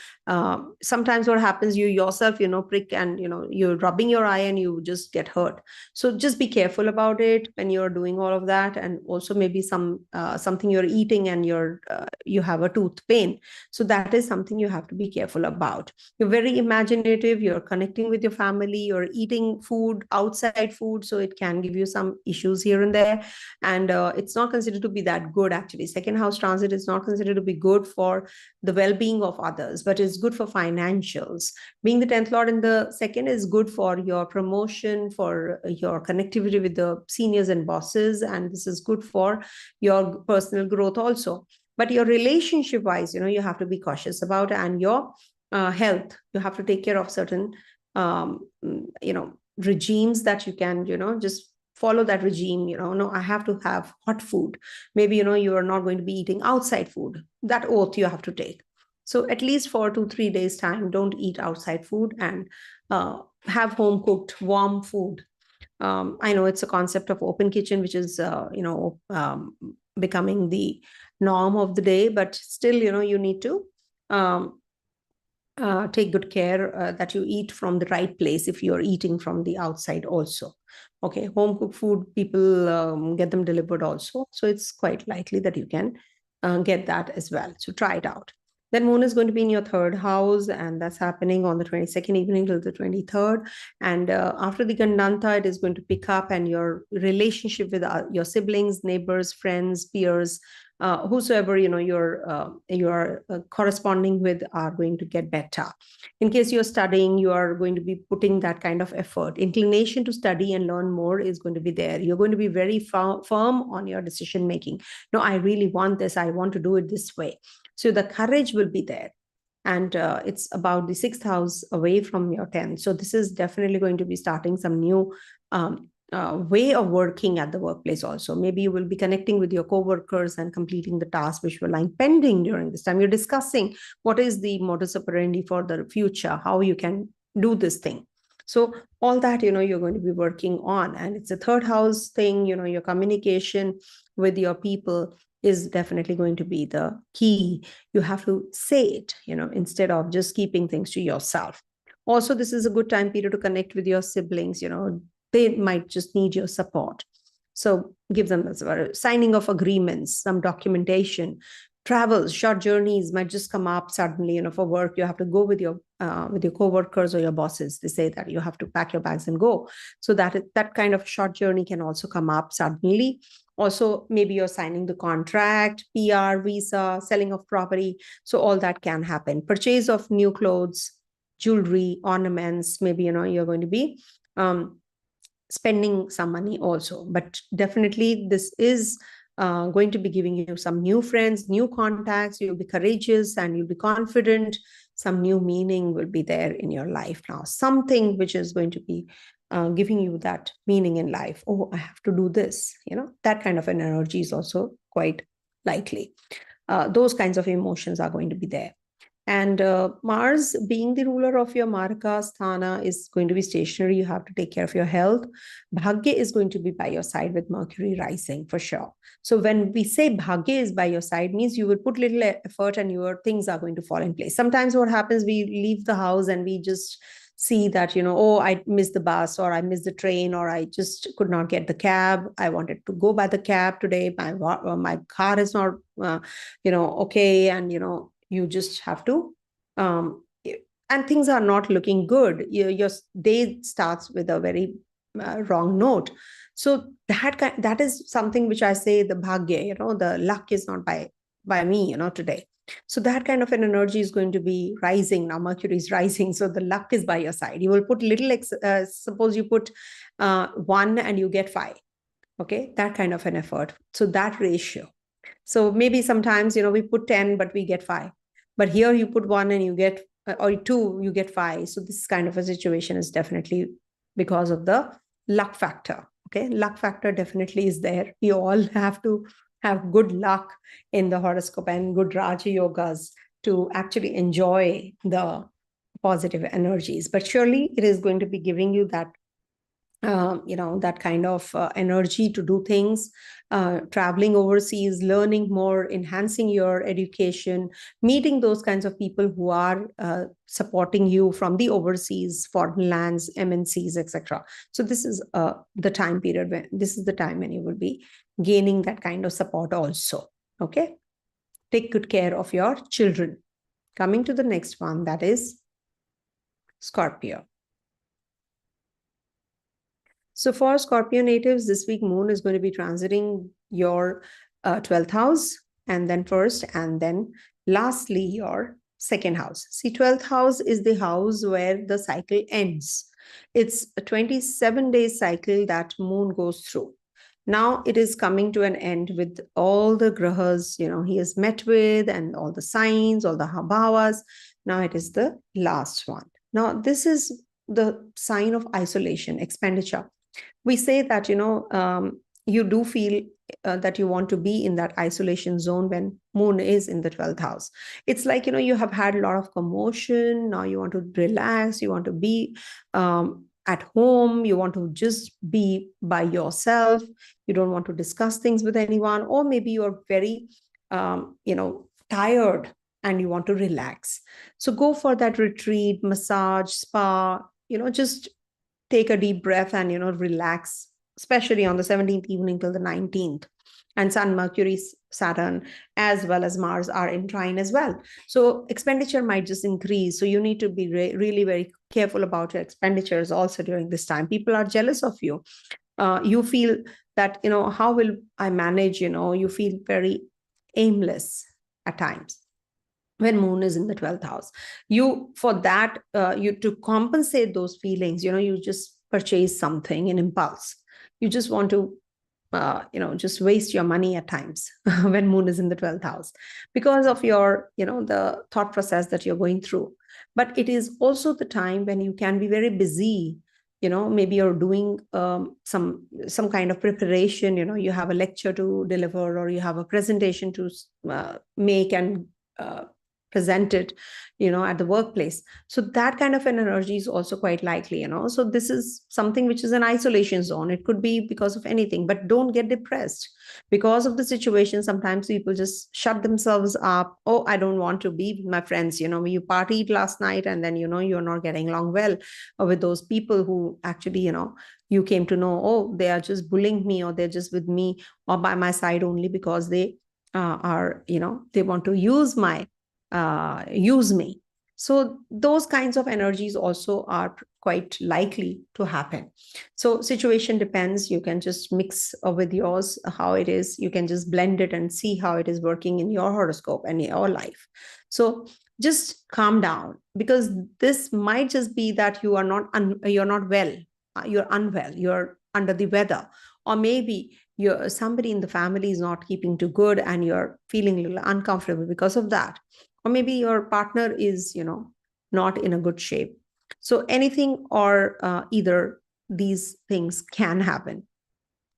sometimes what happens, you yourself, prick, and, you're rubbing your eye and you just get hurt. So just be careful about it when you're doing all of that. And also maybe something you're eating and you have a tooth pain. So that is something you have to be careful about. You're very imaginative, you're connecting with your family, you're eating food, outside food, so it can give you some issues here and there. And it's not considered to be that good, actually. Second house transit is not considered to be good for the well-being of others, but it's good for financials. Being the 10th lord in the second is good for your promotion, for your connectivity with the seniors and bosses, and this is good for your personal growth also. But your relationship wise, you have to be cautious about, and your health, you have to take care of certain regimes that you can just follow that regime. No, I have to have hot food. Maybe you are not going to be eating outside food. That oath you have to take. So at least for 2-3 days time, don't eat outside food, and have home cooked warm food. I know it's a concept of open kitchen, which is becoming the norm of the day, but still you need to take good care that you eat from the right place if you're eating from the outside also. Okay, home cooked food, people get them delivered also, so it's quite likely that you can get that as well. So try it out. Then moon is going to be in your third house, and that's happening on the 22nd evening till the 23rd. And after the Gandanta, it is going to pick up, and your relationship with your siblings, neighbors, friends, peers, whosoever you're corresponding with are going to get better. In case you're studying, you are going to be putting that kind of effort. Inclination to study and learn more is going to be there. You're going to be very firm on your decision making. No, I really want this. I want to do it this way. So the courage will be there. And it's about the 6th house away from your 10th. So this is definitely going to be starting some new way of working at the workplace also. Maybe you will be connecting with your co-workers and completing the tasks which were lying pending during this time. You're discussing what is the modus operandi for the future, how you can do this thing. So all that, you're going to be working on. And it's a 3rd house thing, your communication with your people is definitely going to be the key. You have to say it, instead of just keeping things to yourself. Also, this is a good time period to connect with your siblings. They might just need your support. So give them signing of agreements, some documentation. Travels, short journeys might just come up suddenly. For work, you have to go with your co-workers or your bosses. They say that you have to pack your bags and go. So that kind of short journey can also come up suddenly. Also, maybe you're signing the contract, PR, visa, selling of property. So all that can happen. Purchase of new clothes, jewelry, ornaments. Maybe, you're going to be spending some money also. But definitely this is going to be giving you some new friends, new contacts. You'll be courageous and you'll be confident. Some new meaning will be there in your life now. Something which is going to be giving you that meaning in life. Oh, I have to do this. That kind of an energy is also quite likely. Those kinds of emotions are going to be there. And Mars, being the ruler of your Marka Sthana, is going to be stationary. You have to take care of your health. Bhagya is going to be by your side with Mercury rising for sure. So when we say Bhagya is by your side, means you will put little effort and your things are going to fall in place. Sometimes what happens, we leave the house and we just see that, oh, I missed the bus, or I missed the train, or I just could not get the cab. I wanted to go by the cab today. My car is not, okay. And, you just have to, and things are not looking good. Your day starts with a very wrong note. So that is something which I say the bhagya, the luck is not by me, today. So that kind of an energy is going to be rising. Now Mercury is rising, so the luck is by your side. You will put little, suppose you put 1 and you get 5. Okay, that kind of an effort. So that ratio. So maybe sometimes, we put 10, but we get 5. But here you put 1 and you get, or 2, you get 5. So this kind of a situation is definitely because of the luck factor. Okay, luck factor definitely is there. We all have to have good luck in the horoscope and good Raja Yogas to actually enjoy the positive energies. But surely it is going to be giving you that that kind of energy to do things, traveling overseas, learning more, enhancing your education, meeting those kinds of people who are supporting you from the overseas, foreign lands, MNCs, etc. So this is the time period when you will be gaining that kind of support also. Okay. Take good care of your children. Coming to the next one, that is Scorpio. So for Scorpio natives, this week Moon is going to be transiting your 12th house, and then first, and then lastly your second house. See, 12th house is the house where the cycle ends. It's a 27-day cycle that Moon goes through. Now it is coming to an end with all the grahas, he has met with, and all the signs, all the bhavas. Now it is the last one. Now this is the sign of isolation, expenditure. We say that, you do feel that you want to be in that isolation zone when Moon is in the 12th house. It's like, you have had a lot of commotion. Now you want to relax. You want to be at home. You want to just be by yourself. You don't want to discuss things with anyone. Or maybe you're very, tired and you want to relax. So go for that retreat, massage, spa, just take a deep breath and, relax, especially on the 17th evening till the 19th. And Sun, Mercury, Saturn, as well as Mars are in trine as well. So expenditure might just increase. So you need to be really very careful about your expenditures also during this time. People are jealous of you. You feel that, how will I manage? You feel very aimless at times when Moon is in the 12th house. For that, to compensate those feelings, you just purchase something in impulse. You just want to, just waste your money at times when Moon is in the 12th house because of your, the thought process that you're going through. But it is also the time when you can be very busy. Maybe you're doing some kind of preparation, you have a lecture to deliver, or you have a presentation to make and present it, at the workplace. So that kind of an energy is also quite likely, So this is something which is an isolation zone. It could be because of anything, but don't get depressed because of the situation. Sometimes people just shut themselves up. Oh, I don't want to be with my friends. You partied last night and then, you're not getting along well with those people who actually, you came to know, oh, they are just bullying me, or they're just with me or by my side only because they are, they want to use me. So those kinds of energies also are quite likely to happen. So situation depends. You can just mix with yours how it is. You can just blend it and see how it is working in your horoscope and your life. So just calm down, because this might just be that you are you're not well. You're unwell. You're under the weather, or maybe somebody in the family is not keeping too good and you're feeling a little uncomfortable because of that. Or maybe your partner is, not in a good shape. So anything or either these things can happen.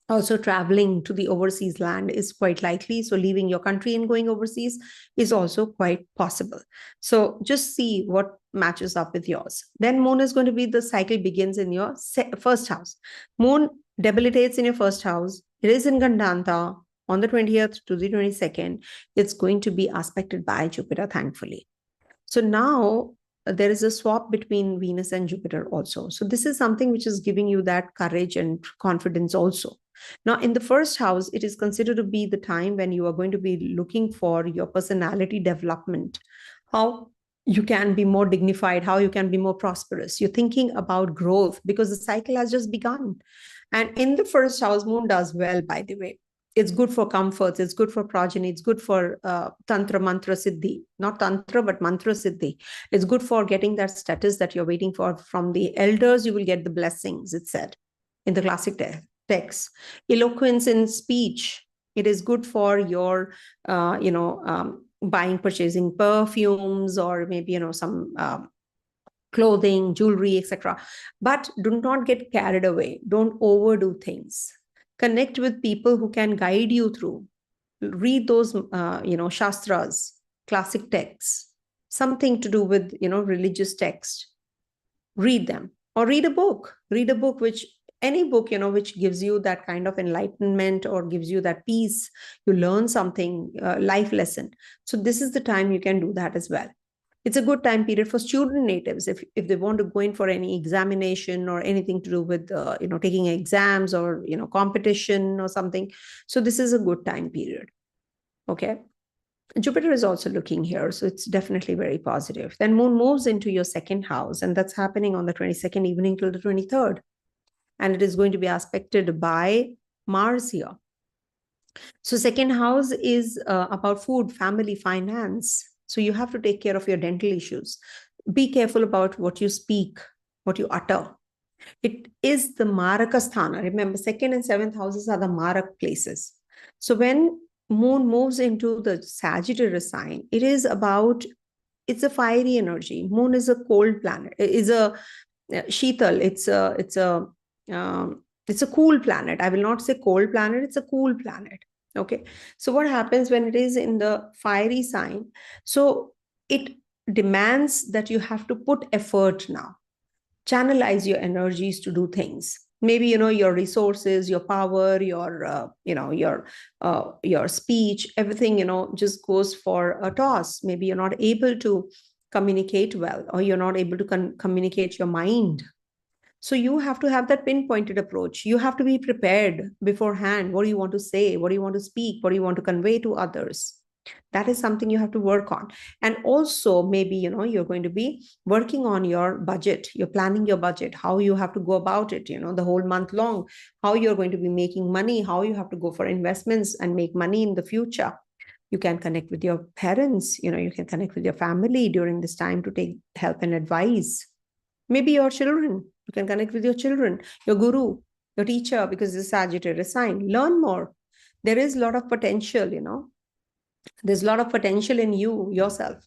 Also, traveling to the overseas land is quite likely. So leaving your country and going overseas is also quite possible. So just see what matches up with yours. Then Moon is going to be, the cycle begins in your first house. Moon debilitates in your first house. It is in Gandanta on the 20th to the 22nd. It's going to be aspected by Jupiter, thankfully. So now there is a swap between Venus and Jupiter also. So this is something which is giving you that courage and confidence also. Now, in the first house, it is considered to be the time when you are going to be looking for your personality development, how you can be more dignified, how you can be more prosperous. You're thinking about growth because the cycle has just begun. And in the first house, Moon does well, by the way. It's good for comforts. It's good for progeny. It's good for Tantra, Mantra, Siddhi. Not Tantra, but Mantra, Siddhi. It's good for getting that status that you're waiting for from the elders. You will get the blessings, it said in the classic text. Eloquence in speech. It is good for your, buying, purchasing perfumes, or maybe, some clothing, jewelry, etc. But do not get carried away. Don't overdo things. Connect with people who can guide you through. Read those, shastras, classic texts, something to do with, religious text. Read them, or read a book. Read a book which any book, which gives you that kind of enlightenment or gives you that peace, you learn something, life lesson. So this is the time you can do that as well. It's a good time period for student natives if they want to go in for any examination or anything to do with taking exams or competition or something. So this is a good time period. Okay. Jupiter is also looking here, so it's definitely very positive. Then Moon moves into your second house, and that's happening on the 22nd evening till the 23rd. And it is going to be aspected by Mars here. So second house is about food, family, finance. So you have to take care of your dental issues. Be careful about what you speak, what you utter. It is the Maraka Sthana. Remember, second and seventh houses are the Marak places. So when Moon moves into the Sagittarius sign, it's a fiery energy. Moon is a cold planet. It is a Sheetal. It's a cool planet. I will not say cold planet. It's a cool planet. Okay. So what happens when it is in the fiery sign? So it demands that you have to put effort now. Channelize your energies to do things. Maybe your resources, your power, your speech, everything just goes for a toss. Maybe you're not able to communicate well, or you're not able to communicate your mind. So you have to have that pinpointed approach. You have to be prepared beforehand. What do you want to say? What do you want to speak? What do you want to convey to others? That is something you have to work on. And also maybe, you're going to be working on your budget. You're planning your budget, how you have to go about it, the whole month long, how you're going to be making money, how you have to go for investments and make money in the future. You can connect with your parents, you can connect with your family during this time to take help and advice. Maybe your children, you can connect with your children, your guru, your teacher, because it's a Sagittarius sign. Learn more. There is a lot of potential, There's a lot of potential in you, yourself.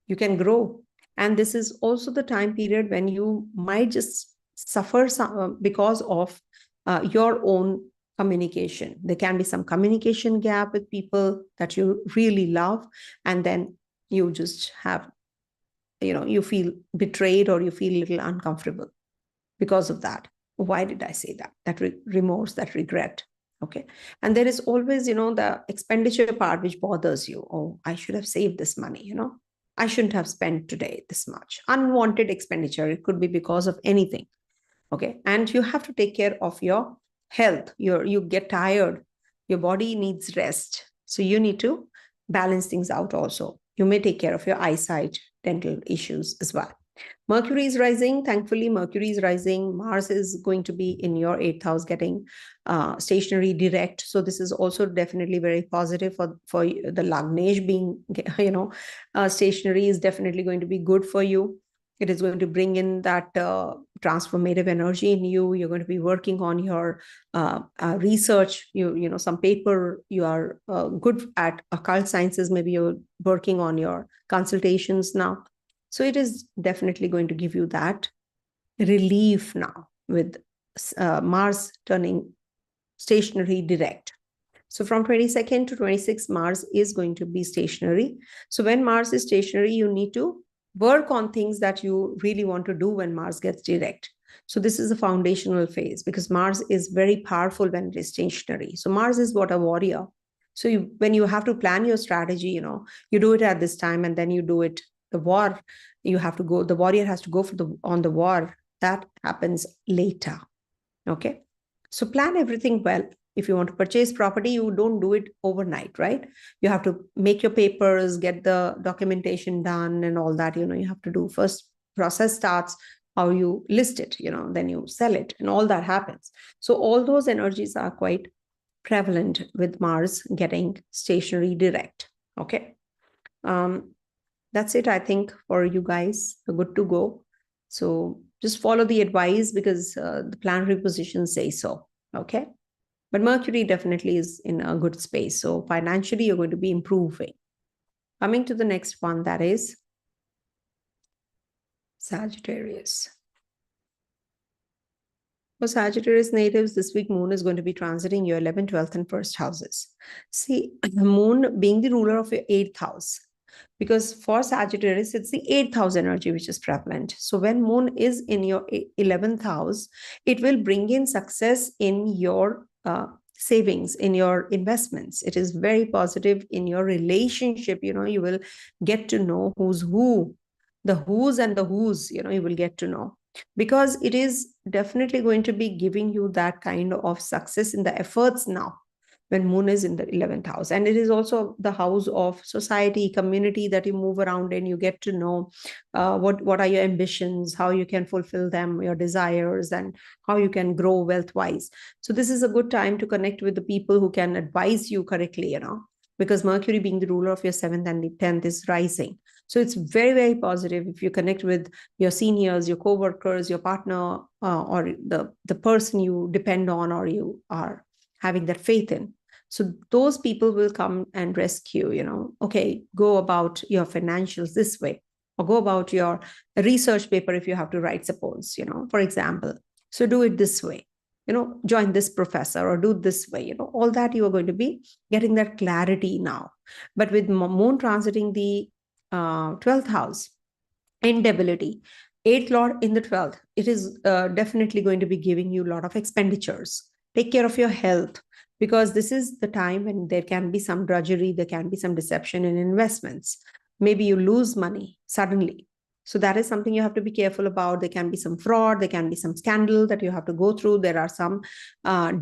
You can grow. And this is also the time period when you might just suffer because of your own communication. There can be some communication gap with people that you really love. And then you just have, you feel betrayed or you feel a little uncomfortable because of that. Why did I say that? That remorse, that regret. Okay. And there is always, the expenditure part which bothers you. Oh, I should have saved this money, I shouldn't have spent today this much. Unwanted expenditure. It could be because of anything. Okay. And you have to take care of your health. You get tired. Your body needs rest. So you need to balance things out also. You may take care of your eyesight, dental issues as well. Mercury is rising. Thankfully, Mercury is rising. Mars is going to be in your 8th house getting stationary direct. So this is also definitely very positive for the Lagnesh being, stationary is definitely going to be good for you. It is going to bring in that transformative energy in you. You're going to be working on your research, some paper. You are good at occult sciences. Maybe you're working on your consultations now. So it is definitely going to give you that relief now with Mars turning stationary direct. So from 22nd to 26th, Mars is going to be stationary. So when Mars is stationary, you need to work on things that you really want to do when Mars gets direct. So this is a foundational phase because Mars is very powerful when it is stationary. So Mars is what a warrior. So when you have to plan your strategy, you do it at this time and then you do it. The war, the warrior has to go on the war. That happens later. Okay. So plan everything well. If you want to purchase property, you don't do it overnight, right? You have to make your papers, get the documentation done and all that, you have to do. First process starts, how you list it, then you sell it and all that happens. So all those energies are quite prevalent with Mars getting stationary direct. Okay. That's it, I think, for you guys. You're good to go. So just follow the advice because the planetary positions say so. Okay. But Mercury definitely is in a good space. So financially, you're going to be improving. Coming to the next one, that is Sagittarius. For Sagittarius natives, this week Moon is going to be transiting your 11th, 12th, and 1st houses. See, Moon being the ruler of your 8th house. because for Sagittarius, it's the 8th house energy which is prevalent. So when moon is in your 11th house, it will bring in success in your savings, in your investments. It is very positive in your relationship. You will get to know who's who, the who's and the who's, you will get to know, because it is definitely going to be giving you that kind of success in the efforts now when moon is in the 11th house. And it is also the house of society, community that you move around in. You get to know what are your ambitions, how you can fulfill them, your desires, and how you can grow wealth wise. So this is a good time to connect with the people who can advise you correctly, because Mercury, being the ruler of your 7th and the 10th, is rising. So it's very, very positive if you connect with your seniors, your co-workers, your partner, or the person you depend on or you are having that faith in. So those people will come and rescue, okay, go about your financials this way, or go about your research paper if you have to write, suppose, for example. So do it this way, join this professor or do this way, all that you are going to be getting that clarity now. But with moon transiting the 12th house, instability, 8th lord in the 12th, it is definitely going to be giving you a lot of expenditures. Take care of your health, because this is the time when there can be some drudgery, there can be some deception in investments. Maybe you lose money suddenly. So that is something you have to be careful about. There can be some fraud, there can be some scandal that you have to go through. There are some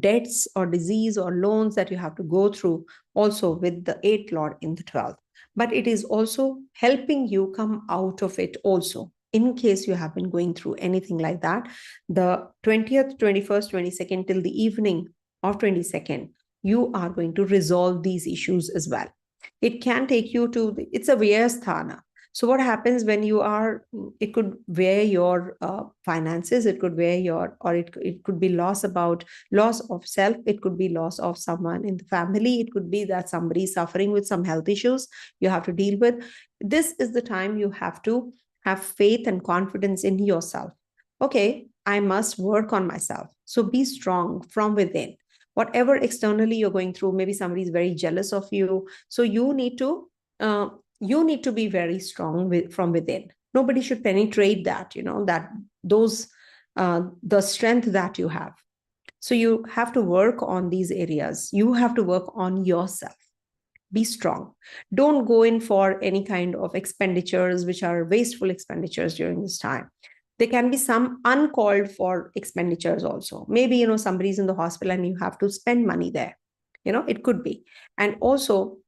debts or disease or loans that you have to go through also with the 8th lord in the 12th. But it is also helping you come out of it also. In case you have been going through anything like that, the 20th, 21st, 22nd till the evening of 22nd, you are going to resolve these issues as well. It can take you to, it's a Vyasthana. So what happens when you are, it could wear your finances, it could wear your, or it could be loss of self, it could be loss of someone in the family, it could be that somebody is suffering with some health issues you have to deal with. This is the time you have to have faith and confidence in yourself. Okay, I must work on myself. So be strong from within. Whatever externally you're going through, maybe somebody is very jealous of you. So you need to be very strong from within. Nobody should penetrate that, the strength that you have. So you have to work on these areas. You have to work on yourself. Be strong. Don't go in for any kind of expenditures which are wasteful expenditures during this time. There can be some uncalled for expenditures also. Maybe, somebody's in the hospital and you have to spend money there. It could be. And also,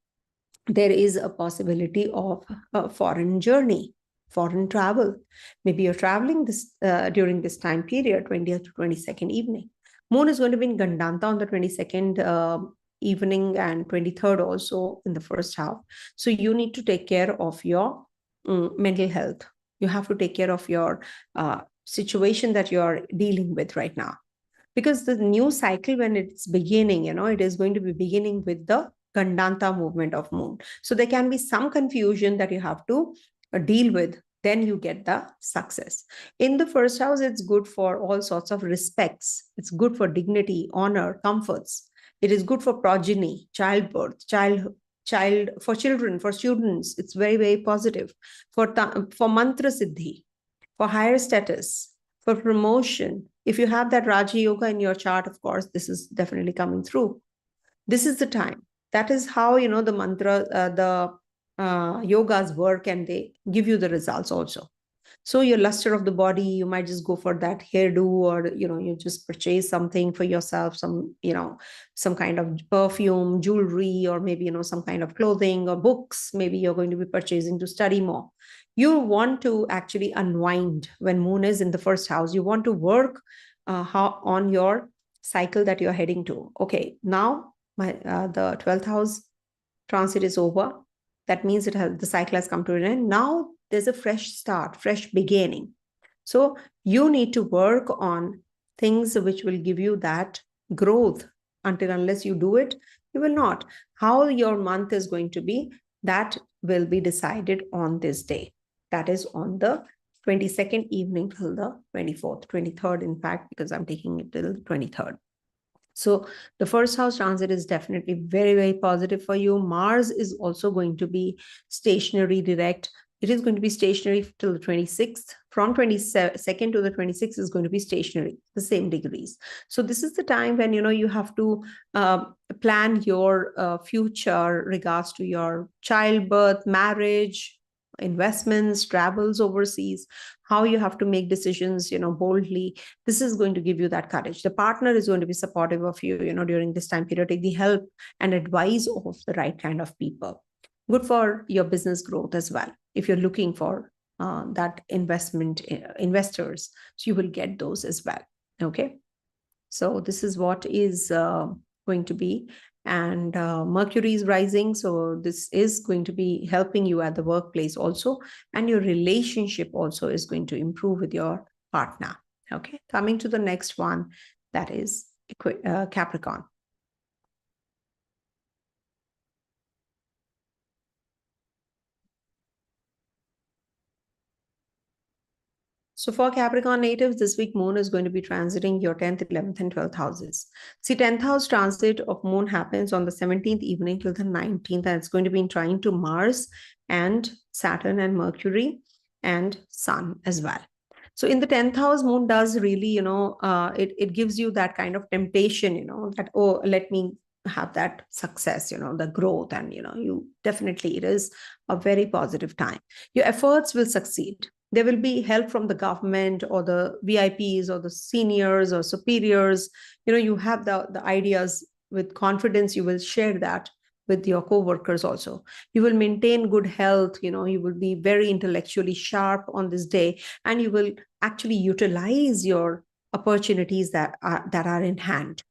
there is a possibility of a foreign journey, foreign travel. Maybe you're traveling this during this time period, 20th to 22nd evening. Moon is going to be in Gandanta on the 22nd evening and 23rd also in the first half. So you need to take care of your mental health. You have to take care of your situation that you're dealing with right now. Because the new cycle, when it's beginning, it is going to be beginning with the Gandanta movement of moon. So there can be some confusion that you have to deal with. Then you get the success. In the first house, it's good for all sorts of respects. It's good for dignity, honor, comforts. It is good for progeny, childbirth, for children, for students. It's very, very positive. For mantra siddhi, for higher status, for promotion. If you have that Raja Yoga in your chart, of course, this is definitely coming through. This is the time. That is how, the mantra, yogas work, and they give you the results also. So your luster of the body, you might just go for that hairdo, or, you just purchase something for yourself, some kind of perfume, jewelry, or maybe, some kind of clothing or books. Maybe you're going to be purchasing to study more. You want to actually unwind when moon is in the first house. You want to work on your cycle that you're heading to. Okay, now the 12th house transit is over. That means the cycle has come to an end. Now there's a fresh start, fresh beginning. So you need to work on things which will give you that growth. Unless you do it, you will not. How your month is going to be, that will be decided on this day. That is on the 22nd evening till the 24th, 23rd, in fact, because I'm taking it till the 23rd. So the first house transit is definitely very, very positive for you. Mars is also going to be stationary direct. It is going to be stationary till the 26th. From 22nd to the 26th is going to be stationary, the same degrees. So this is the time when, you have to plan your future regards to your childbirth, marriage, investments, travels overseas, how you have to make decisions, boldly. This is going to give you that courage. The partner is going to be supportive of you, during this time period. Take the help and advice of the right kind of people. Good for your business growth as well. If you're looking for that investors, so you will get those as well. Okay. So this is what is going to be. And Mercury is rising. So this is going to be helping you at the workplace also. And your relationship also is going to improve with your partner. Okay. Coming to the next one, that is Capricorn. So for Capricorn natives, this week Moon is going to be transiting your 10th, 11th, and 12th houses. See, 10th house transit of Moon happens on the 17th evening till the 19th, and it's going to be in trine to Mars and Saturn and Mercury and Sun as well. So in the 10th house, Moon does really, it gives you that kind of temptation, that, oh, let me have that success, the growth, and, you definitely, it is a very positive time. Your efforts will succeed. There will be help from the government or the VIPs or the seniors or superiors. You have the ideas with confidence. You will share that with your co-workers also. You will maintain good health. You will be very intellectually sharp on this day, and you will actually utilize your opportunities that are in hand.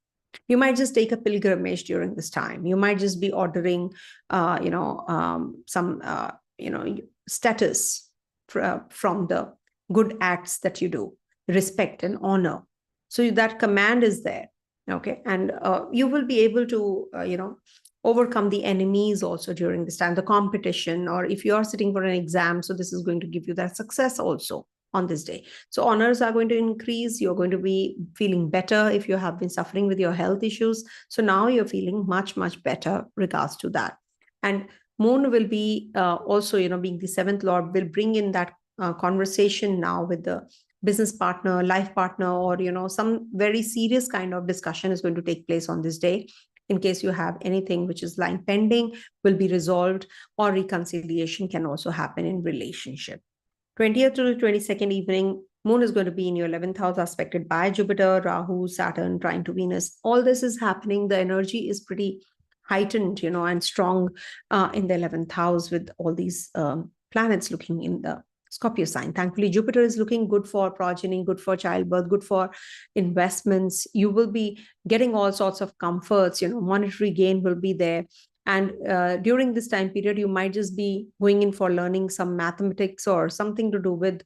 You might just take a pilgrimage during this time. You might just be ordering, some, status from the good acts that you do, respect and honor. So that command is there. Okay. And you will be able to, overcome the enemies also during this time, the competition, or if you are sitting for an exam. So this is going to give you that success also on this day. So honors are going to increase. You're going to be feeling better if you have been suffering with your health issues. So now you're feeling much, much better regards to that. And Moon will be also, being the seventh lord, will bring in that conversation now with the business partner, life partner, or, some very serious kind of discussion is going to take place on this day. In case you have anything which is lying pending, will be resolved, or reconciliation can also happen in relationship. 20th to the 22nd evening, Moon is going to be in your 11th house, aspected by Jupiter, Rahu, Saturn, trine to Venus. All this is happening. The energy is pretty heightened, and strong in the 11th house with all these planets looking in the Scorpio sign. Thankfully, Jupiter is looking good for progeny, good for childbirth, good for investments. You will be getting all sorts of comforts, monetary gain will be there. And during this time period, you might just be going in for learning some mathematics or something to do with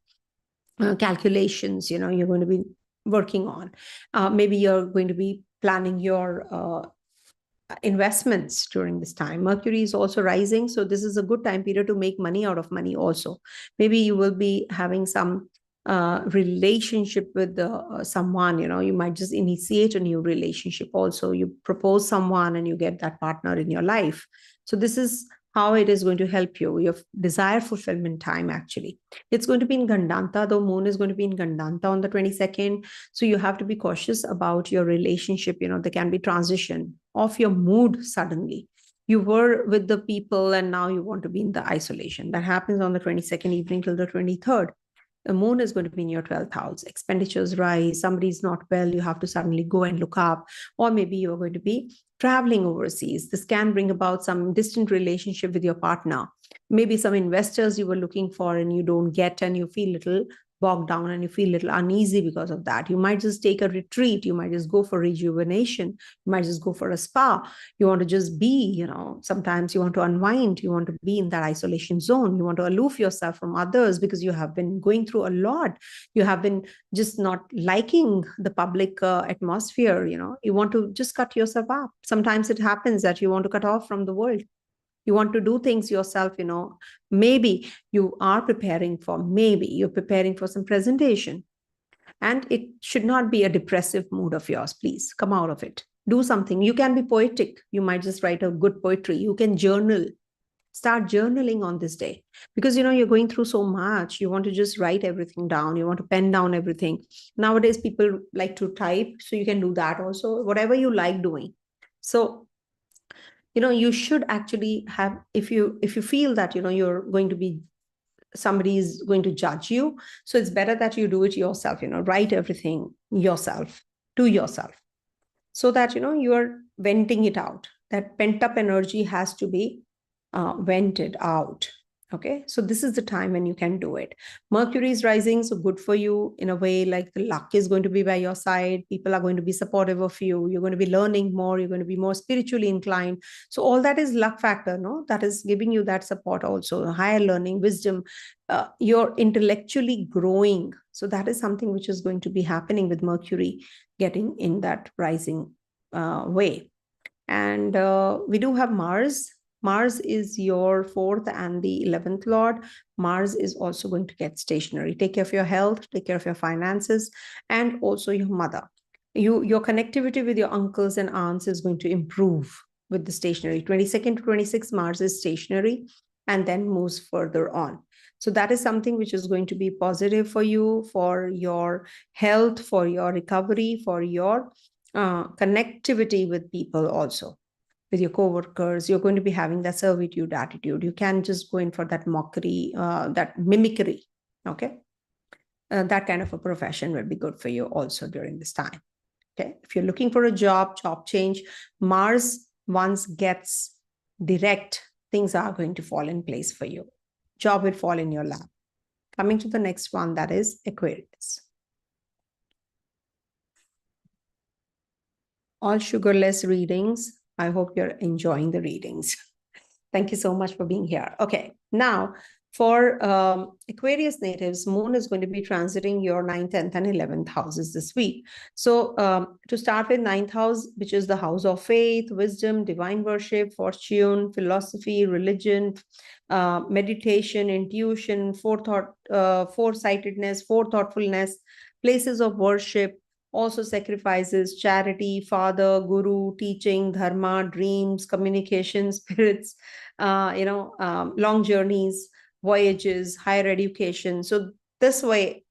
calculations, you're going to be working on. Maybe you're going to be planning your investments during this time. Mercury is also rising. So this is a good time period to make money out of money also. Maybe you will be having some relationship with someone, you might just initiate a new relationship also. You propose someone and you get that partner in your life. So this is how it is going to help you, your desire fulfillment time, actually. It's going to be in Gandanta, though Moon is going to be in Gandanta on the 22nd. So you have to be cautious about your relationship. There can be transition of your mood suddenly. You were with the people and now you want to be in the isolation. That happens on the 22nd evening till the 23rd. The Moon is going to be in your 12th house. Expenditures rise. Somebody's not well. You have to suddenly go and look up. Or maybe you're going to be traveling overseas. This can bring about some distant relationship with your partner. Maybe some investors you were looking for and you don't get, and you feel a little bogged down and you feel a little uneasy because of that. You might just take a retreat. You might just go for rejuvenation. You might just go for a spa. You want to just be, sometimes you want to unwind. You want to be in that isolation zone. You want to aloof yourself from others because you have been going through a lot. You have been just not liking the public atmosphere. You want to just cut yourself up. Sometimes it happens that you want to cut off from the world. You want to do things yourself, maybe you're preparing for some presentation, and it should not be a depressive mood of yours. Please come out of it. Do something. You can be poetic. You might just write a good poetry. You can journal. Start journaling on this day, because you're going through so much. You want to just write everything down. You want to pen down everything. Nowadays people like to type, so you can do that also, whatever you like doing. So you should actually have, if you feel that you're going to be, somebody is going to judge you, so it's better that you do it yourself. Write everything yourself to yourself, so that you're venting it out. That pent up energy has to be vented out. Okay, so this is the time when you can do it. Mercury is rising, so good for you in a way. Like, the luck is going to be by your side. People are going to be supportive of you. You're going to be learning more. You're going to be more spiritually inclined. So all that is luck factor, no? That is giving you that support also. Higher learning, wisdom. You're intellectually growing. So that is something which is going to be happening with Mercury getting in that rising way. And we do have Mars. Mars is your 4th and the 11th lord. Mars is also going to get stationary. Take care of your health, take care of your finances, and also your mother. Your connectivity with your uncles and aunts is going to improve with the stationary. 22nd to 26th, Mars is stationary and then moves further on. So that is something which is going to be positive for you, for your health, for your recovery, for your connectivity with people also. With your co-workers, you're going to be having that servitude attitude. You can just go in for that mockery, that mimicry. Okay, that kind of a profession will be good for you also during this time. Okay, if you're looking for a job change, Mars once gets direct, things are going to fall in place for you. Job will fall in your lap. Coming to the next one, that is Aquarius. All sugarless readings. I hope you're enjoying the readings. Thank you so much for being here. Okay, now for Aquarius natives, Moon is going to be transiting your 9th, 10th, and 11th houses this week. So to start with, 9th house, which is the house of faith, wisdom, divine worship, fortune, philosophy, religion, meditation, intuition, foresightedness, forethoughtfulness, places of worship, also sacrifices, charity, father, guru, teaching, dharma, dreams, communication, spirits, long journeys, voyages, higher education. So this way,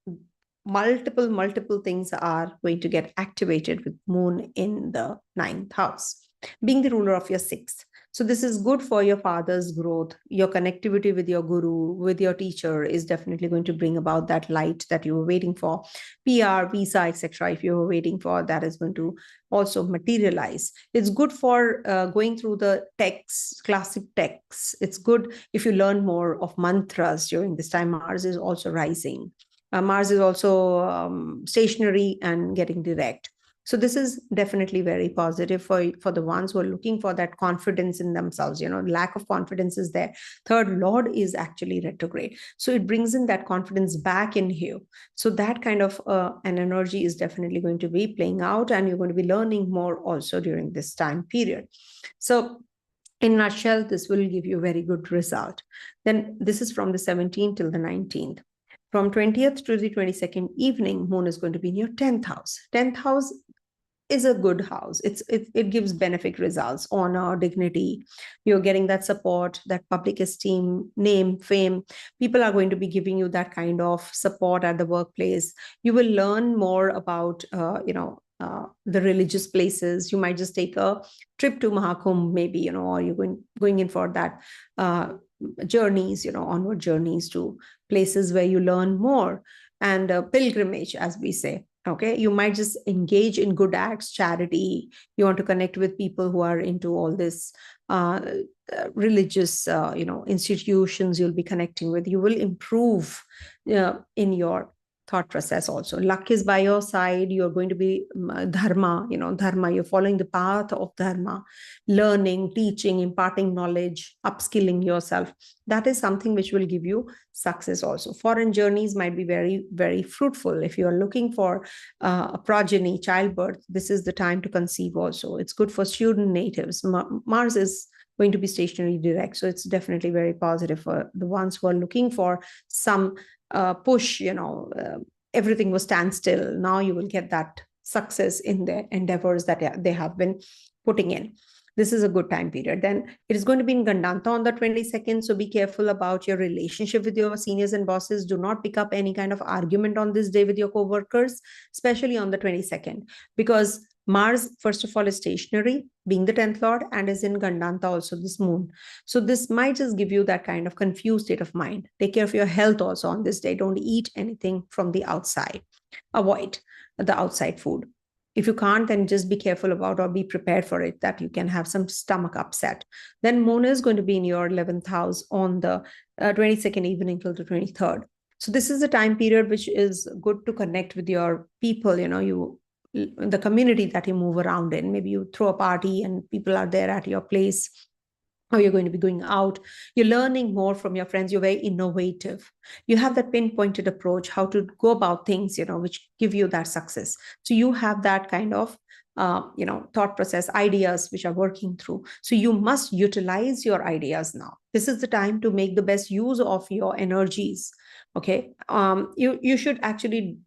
multiple things are going to get activated with Moon in the 9th house, being the ruler of your 6th. So this is good for your father's growth. Your connectivity with your guru, with your teacher, is definitely going to bring about that light that you were waiting for. PR, visa, etc. If you were waiting for, that is going to also materialize. It's good for going through the texts, classic texts. It's good if you learn more of mantras during this time. Mars is also rising. Mars is also stationary and getting direct. So this is definitely very positive for the ones who are looking for that confidence in themselves. Lack of confidence is there. 3rd lord is actually retrograde. So it brings in that confidence back in you. So that kind of an energy is definitely going to be playing out, and you're going to be learning more also during this time period. So in a nutshell, this will give you a very good result. Then this is from the 17th till the 19th. From 20th to the 22nd evening, Moon is going to be in your 10th house. 10th house is a good house. It gives benefit results, honor, dignity. You're getting that support, that public esteem, name, fame. People are going to be giving you that kind of support at the workplace. You will learn more about, the religious places. You might just take a trip to Mahakumbh, maybe, or you're going in for that journeys, onward journeys to places where you learn more, and pilgrimage, as we say. Okay, you might just engage in good acts, charity. You want to connect with people who are into all this religious, institutions you'll be connecting with. You will improve in your thought process also. Luck is by your side. You're going to be dharma, you're following the path of dharma, learning, teaching, imparting knowledge, upskilling yourself. That is something which will give you success also. Foreign journeys might be very, very fruitful. If you are looking for a progeny, childbirth, this is the time to conceive also. It's good for student natives. Mars is going to be stationary direct. So it's definitely very positive for the ones who are looking for some push, everything was standstill. Now you will get that success in their endeavors that they have been putting in. This is a good time period. Then it is going to be in Gandanta on the 22nd. So be careful about your relationship with your seniors and bosses. Do not pick up any kind of argument on this day with your co-workers, especially on the 22nd, because Mars, first of all, is stationary, being the 10th Lord, and is in Gandanta also, this moon. So this might just give you that kind of confused state of mind. Take care of your health also on this day. Don't eat anything from the outside. Avoid the outside food. If you can't, then just be careful about or be prepared for it, that you can have some stomach upset. Then moon is going to be in your 11th house on the 22nd evening till the 23rd. So this is a time period which is good to connect with your people, the community that you move around in. Maybe you throw a party and people are there at your place, or you're going to be going out. You're learning more from your friends. You're very innovative. You have that pinpointed approach, how to go about things, which give you that success. So you have that kind of, thought process, ideas which are working through. So you must utilize your ideas now. This is the time to make the best use of your energies. Okay. You should actually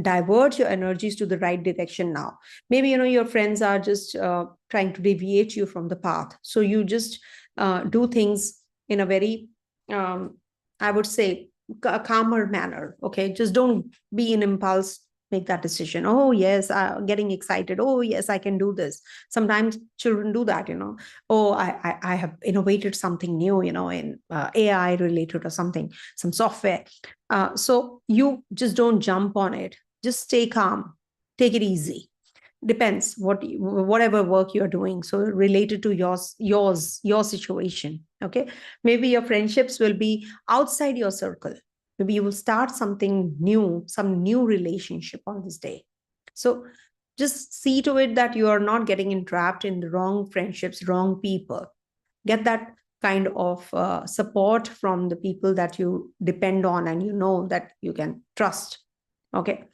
divert your energies to the right direction now. Maybe, your friends are just trying to deviate you from the path. So you just do things in a very, I would say, a calmer manner. Okay. Just don't be in impulse, make that decision. Oh, yes, getting excited. Oh, yes, I can do this. Sometimes children do that, Oh, I have innovated something new, in AI related or something, some software. So you just don't jump on it. Just stay calm. Take it easy. Depends whatever work you're doing. So related to your situation. Okay. Maybe your friendships will be outside your circle. Maybe you will start something new, some new relationship on this day. So just see to it that you are not getting entrapped in the wrong friendships, wrong people. Get that kind of support from the people that you depend on and that you can trust. Okay.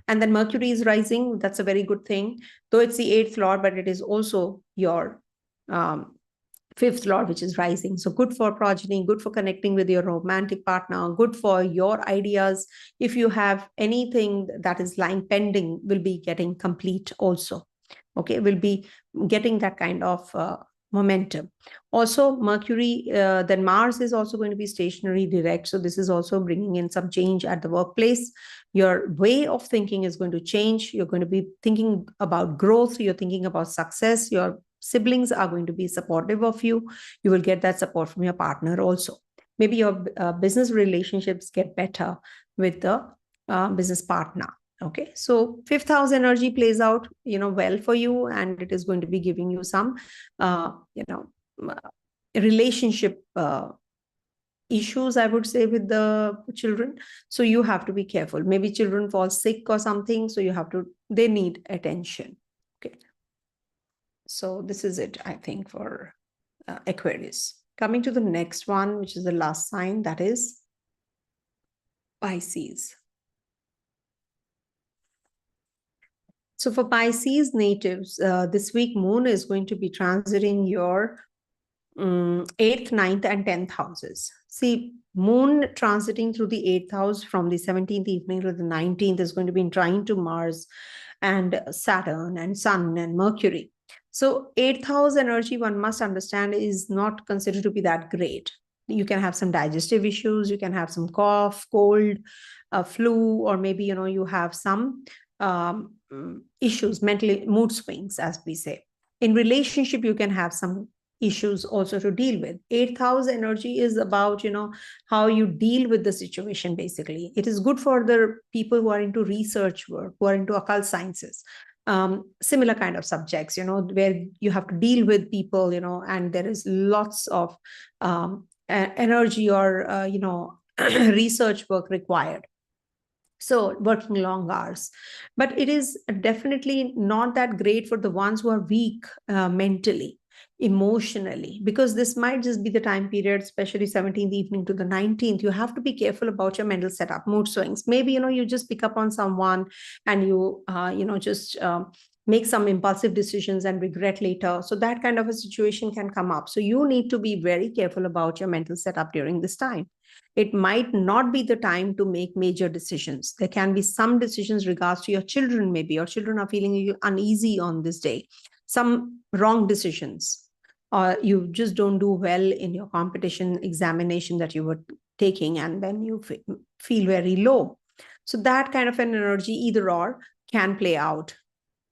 And then Mercury is rising. That's a very good thing. Though it's the 8th Lord, but it is also your 5th Lord, which is rising. So good for progeny, good for connecting with your romantic partner, good for your ideas. If you have anything that is lying pending, will be getting complete also. Okay, will be getting that kind of momentum. Also, Mercury, then Mars is also going to be stationary direct. So this is also bringing in some change at the workplace. Your way of thinking is going to change. You're going to be thinking about growth. You're thinking about success. Your siblings are going to be supportive of you. You will get that support from your partner also. Maybe your business relationships get better with the business partner. Okay, so 5th house energy plays out, well for you, and it is going to be giving you some, relationship issues, I would say, with the children. So you have to be careful. Maybe children fall sick or something. So they need attention. Okay. So this is it, I think, for Aquarius. Coming to the next one, which is the last sign, that is Pisces. So for Pisces natives, this week moon is going to be transiting your 8th, 9th, and 10th houses. See, moon transiting through the 8th house from the 17th evening to the 19th is going to be trine to Mars and Saturn and Sun and Mercury. So 8th house energy, one must understand, is not considered to be that great. You can have some digestive issues. You can have some cough, cold, flu, or maybe, you have some issues, mentally mood swings, as we say. In relationship, you can have some issues also to deal with. 8th house energy is about, how you deal with the situation, basically. It is good for the people who are into research work, who are into occult sciences, similar kind of subjects, where you have to deal with people, and there is lots of energy or, research work required. So working long hours, but it is definitely not that great for the ones who are weak mentally, emotionally, because this might just be the time period, especially 17th evening to the 19th. You have to be careful about your mental setup, mood swings. Maybe, you just pick up on someone and you, just make some impulsive decisions and regret later. So that kind of a situation can come up. So you need to be very careful about your mental setup during this time. It might not be the time to make major decisions. There can be some decisions regards to your children, maybe your children are feeling uneasy on this day, some wrong decisions, or you just don't do well in your competition examination that you were taking, and then you feel very low. So that kind of an energy, either or, can play out.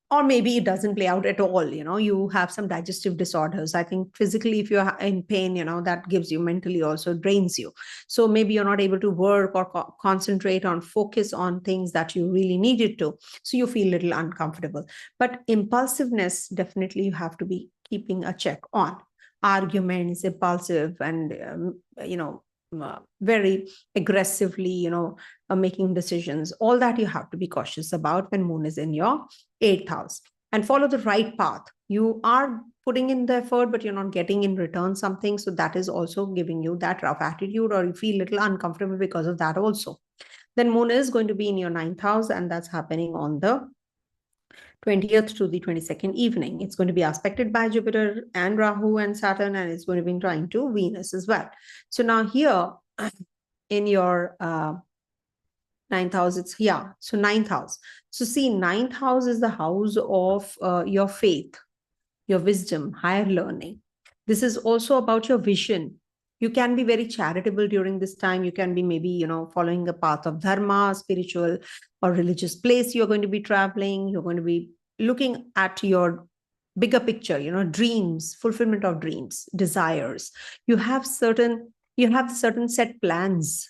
Or maybe it doesn't play out at all. You have some digestive disorders. I think physically, if you're in pain, that gives you, mentally also drains you. So maybe you're not able to work or concentrate on, focus on things that you really needed to. So you feel a little uncomfortable. But impulsiveness, definitely you have to be keeping a check on. Arguments, impulsive, and, very aggressively, making decisions. All that you have to be cautious about when moon is in your 8th house. And follow the right path. You are putting in the effort, but you're not getting in return something. So that is also giving you that rough attitude, or you feel a little uncomfortable because of that also. Then moon is going to be in your 9th house, and that's happening on the 20th to the 22nd evening. It's going to be aspected by Jupiter and Rahu and Saturn, and it's going to be trying to Venus as well. So now here in your 9th house, it's here. So 9th house. So see, 9th house is the house of your faith, your wisdom, higher learning. This is also about your vision. You can be very charitable during this time. You can be maybe, following the path of dharma, spiritual or religious place you're going to be traveling. You're going to be looking at your bigger picture, dreams, fulfillment of dreams, desires. You have certain set plans.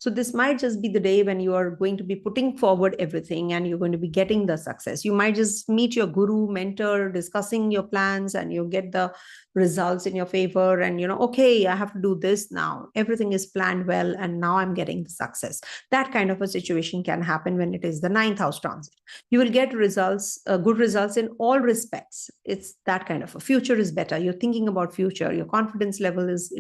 So this might just be the day when you are going to be putting forward everything and you're going to be getting the success. You might just meet your guru, mentor, discussing your plans, and you get the results in your favor. And, okay, I have to do this now. Everything is planned well, and now I'm getting the success. That kind of a situation can happen when it is the 9th house transit. You will get results, good results in all respects. It's that kind of a future is better. You're thinking about future. Your confidence level is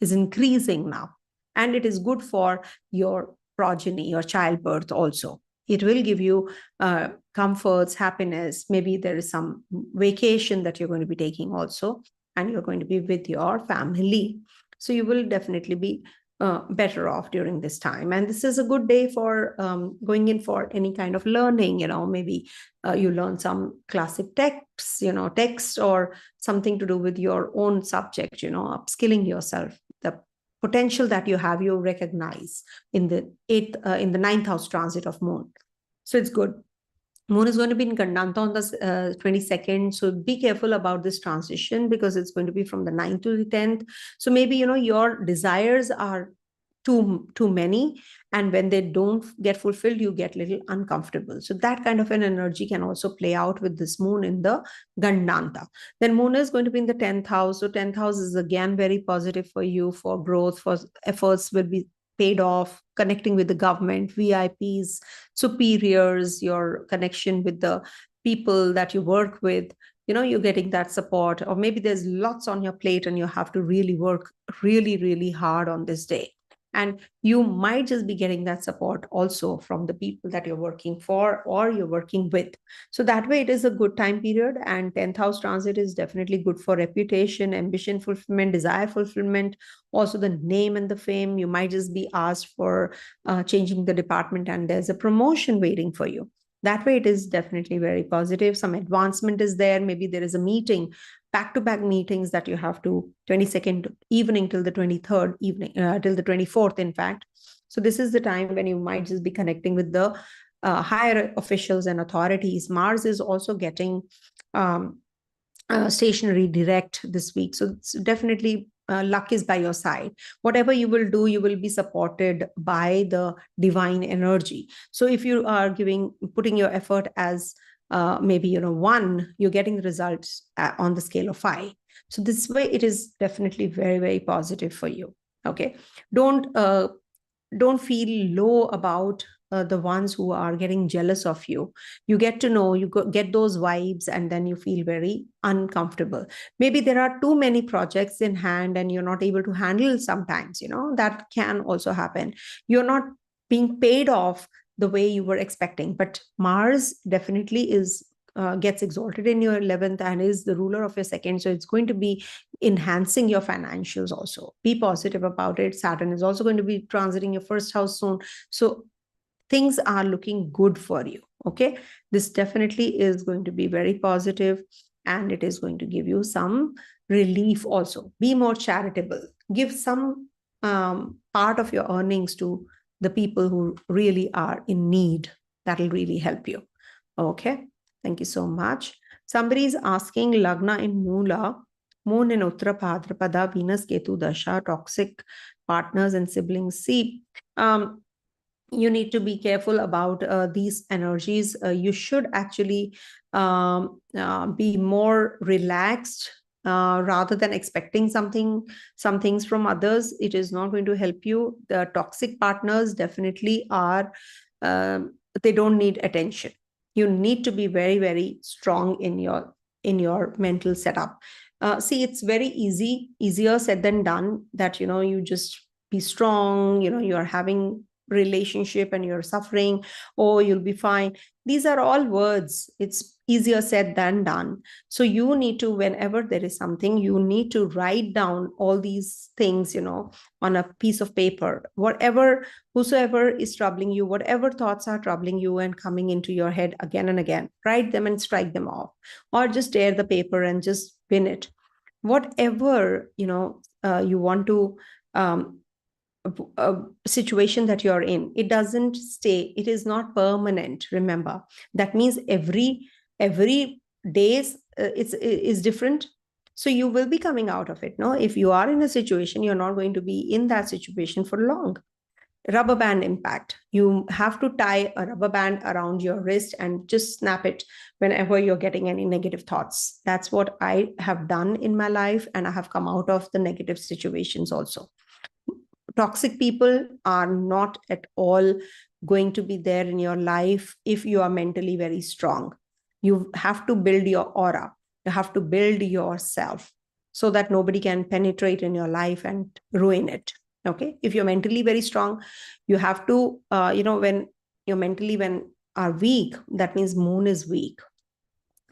increasing now. And it is good for your progeny, your childbirth also. It will give you comforts, happiness. Maybe there is some vacation that you're going to be taking also, and you're going to be with your family. So you will definitely be better off during this time. And this is a good day for going in for any kind of learning. Maybe you learn some classic texts, text, or something to do with your own subject, upskilling yourself. The potential that you have, you recognize in the 9th house transit of moon. So it's good. Moon is going to be in Gandanta on the 22nd. So be careful about this transition, because it's going to be from the 9th to the 10th. So maybe, your desires are too many. And when they don't get fulfilled, you get a little uncomfortable. So that kind of an energy can also play out with this moon in the Gandanta. Then moon is going to be in the 10th house. So 10th house is again very positive for you, for growth, for efforts will be paid off, connecting with the government, VIPs, superiors, your connection with the people that you work with. You're getting that support. Or maybe there's lots on your plate and you have to really work really, really hard on this day. And you might just be getting that support also from the people that you're working for or you're working with. So that way it is a good time period. And 10th house transit is definitely good for reputation, ambition fulfillment, desire fulfillment, also the name and the fame. You might just be asked for changing the department, and there's a promotion waiting for you. That way it is definitely very positive. Some advancement is there. Maybe there is a meeting, back-to-back meetings that you have to 22nd evening till the 23rd evening, till the 24th, in fact. So this is the time when you might just be connecting with the higher officials and authorities. Mars is also getting stationary direct this week. So it's definitely luck is by your side. Whatever you will do, you will be supported by the divine energy. So if you are putting your effort as maybe 1, you're getting the results on the scale of 5. So this way it is definitely very, very positive for you. Okay, don't feel low about the ones who are getting jealous of you. You get to know, get those vibes, and then you feel very uncomfortable. Maybe there are too many projects in hand and you're not able to handle sometimes, that can also happen. You're not being paid off the way you were expecting, but Mars definitely gets exalted in your 11th and is the ruler of your 2nd. So it's going to be enhancing your financials also. Be positive about it. Saturn is also going to be transiting your first house soon. So things are looking good for you. Okay. This definitely is going to be very positive, and it is going to give you some relief also. Be more charitable. Give some part of your earnings to the people who really are in need. That will really help you. Okay. Thank you so much. Somebody is asking Lagna in Moola, Moon in Uttara Bhadrapada, Venus Ketu Dasha, toxic partners and siblings. See, you need to be careful about these energies. You should actually be more relaxed rather than expecting some things from others. It is not going to help you. The toxic partners definitely are, they don't need attention. You need to be very, very strong in your mental setup. See, it's very easier said than done that, you just be strong, you're having relationship and you're suffering, oh, you'll be fine. These are all words. It's easier said than done. So you need to, whenever there is something, you need to write down all these things, on a piece of paper. Whosoever is troubling you, whatever thoughts are troubling you and coming into your head again and again, write them and strike them off, or just tear the paper and just bin it. Whatever, you want to, a situation that you're in, it doesn't stay. It is not permanent. Remember, that means every days is different. So you will be coming out of it. No, if you are in a situation, you're not going to be in that situation for long. Rubber band impact. You have to tie a rubber band around your wrist and just snap it whenever you're getting any negative thoughts. That's what I have done in my life, and I have come out of the negative situations also. Toxic people are not at all going to be there in your life if you are mentally very strong. You have to build your aura. You have to build yourself so that nobody can penetrate in your life and ruin it. Okay. If you're mentally very strong, you have to, when are weak, that means moon is weak.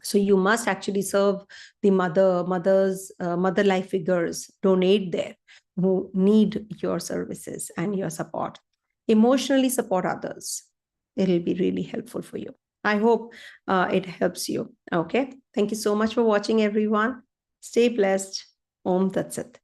So you must actually serve the mother life figures, donate there, who need your services and your support. Emotionally support others. It'll be really helpful for you. I hope it helps you. Okay. Thank you so much for watching, everyone. Stay blessed. Om Tat Sat.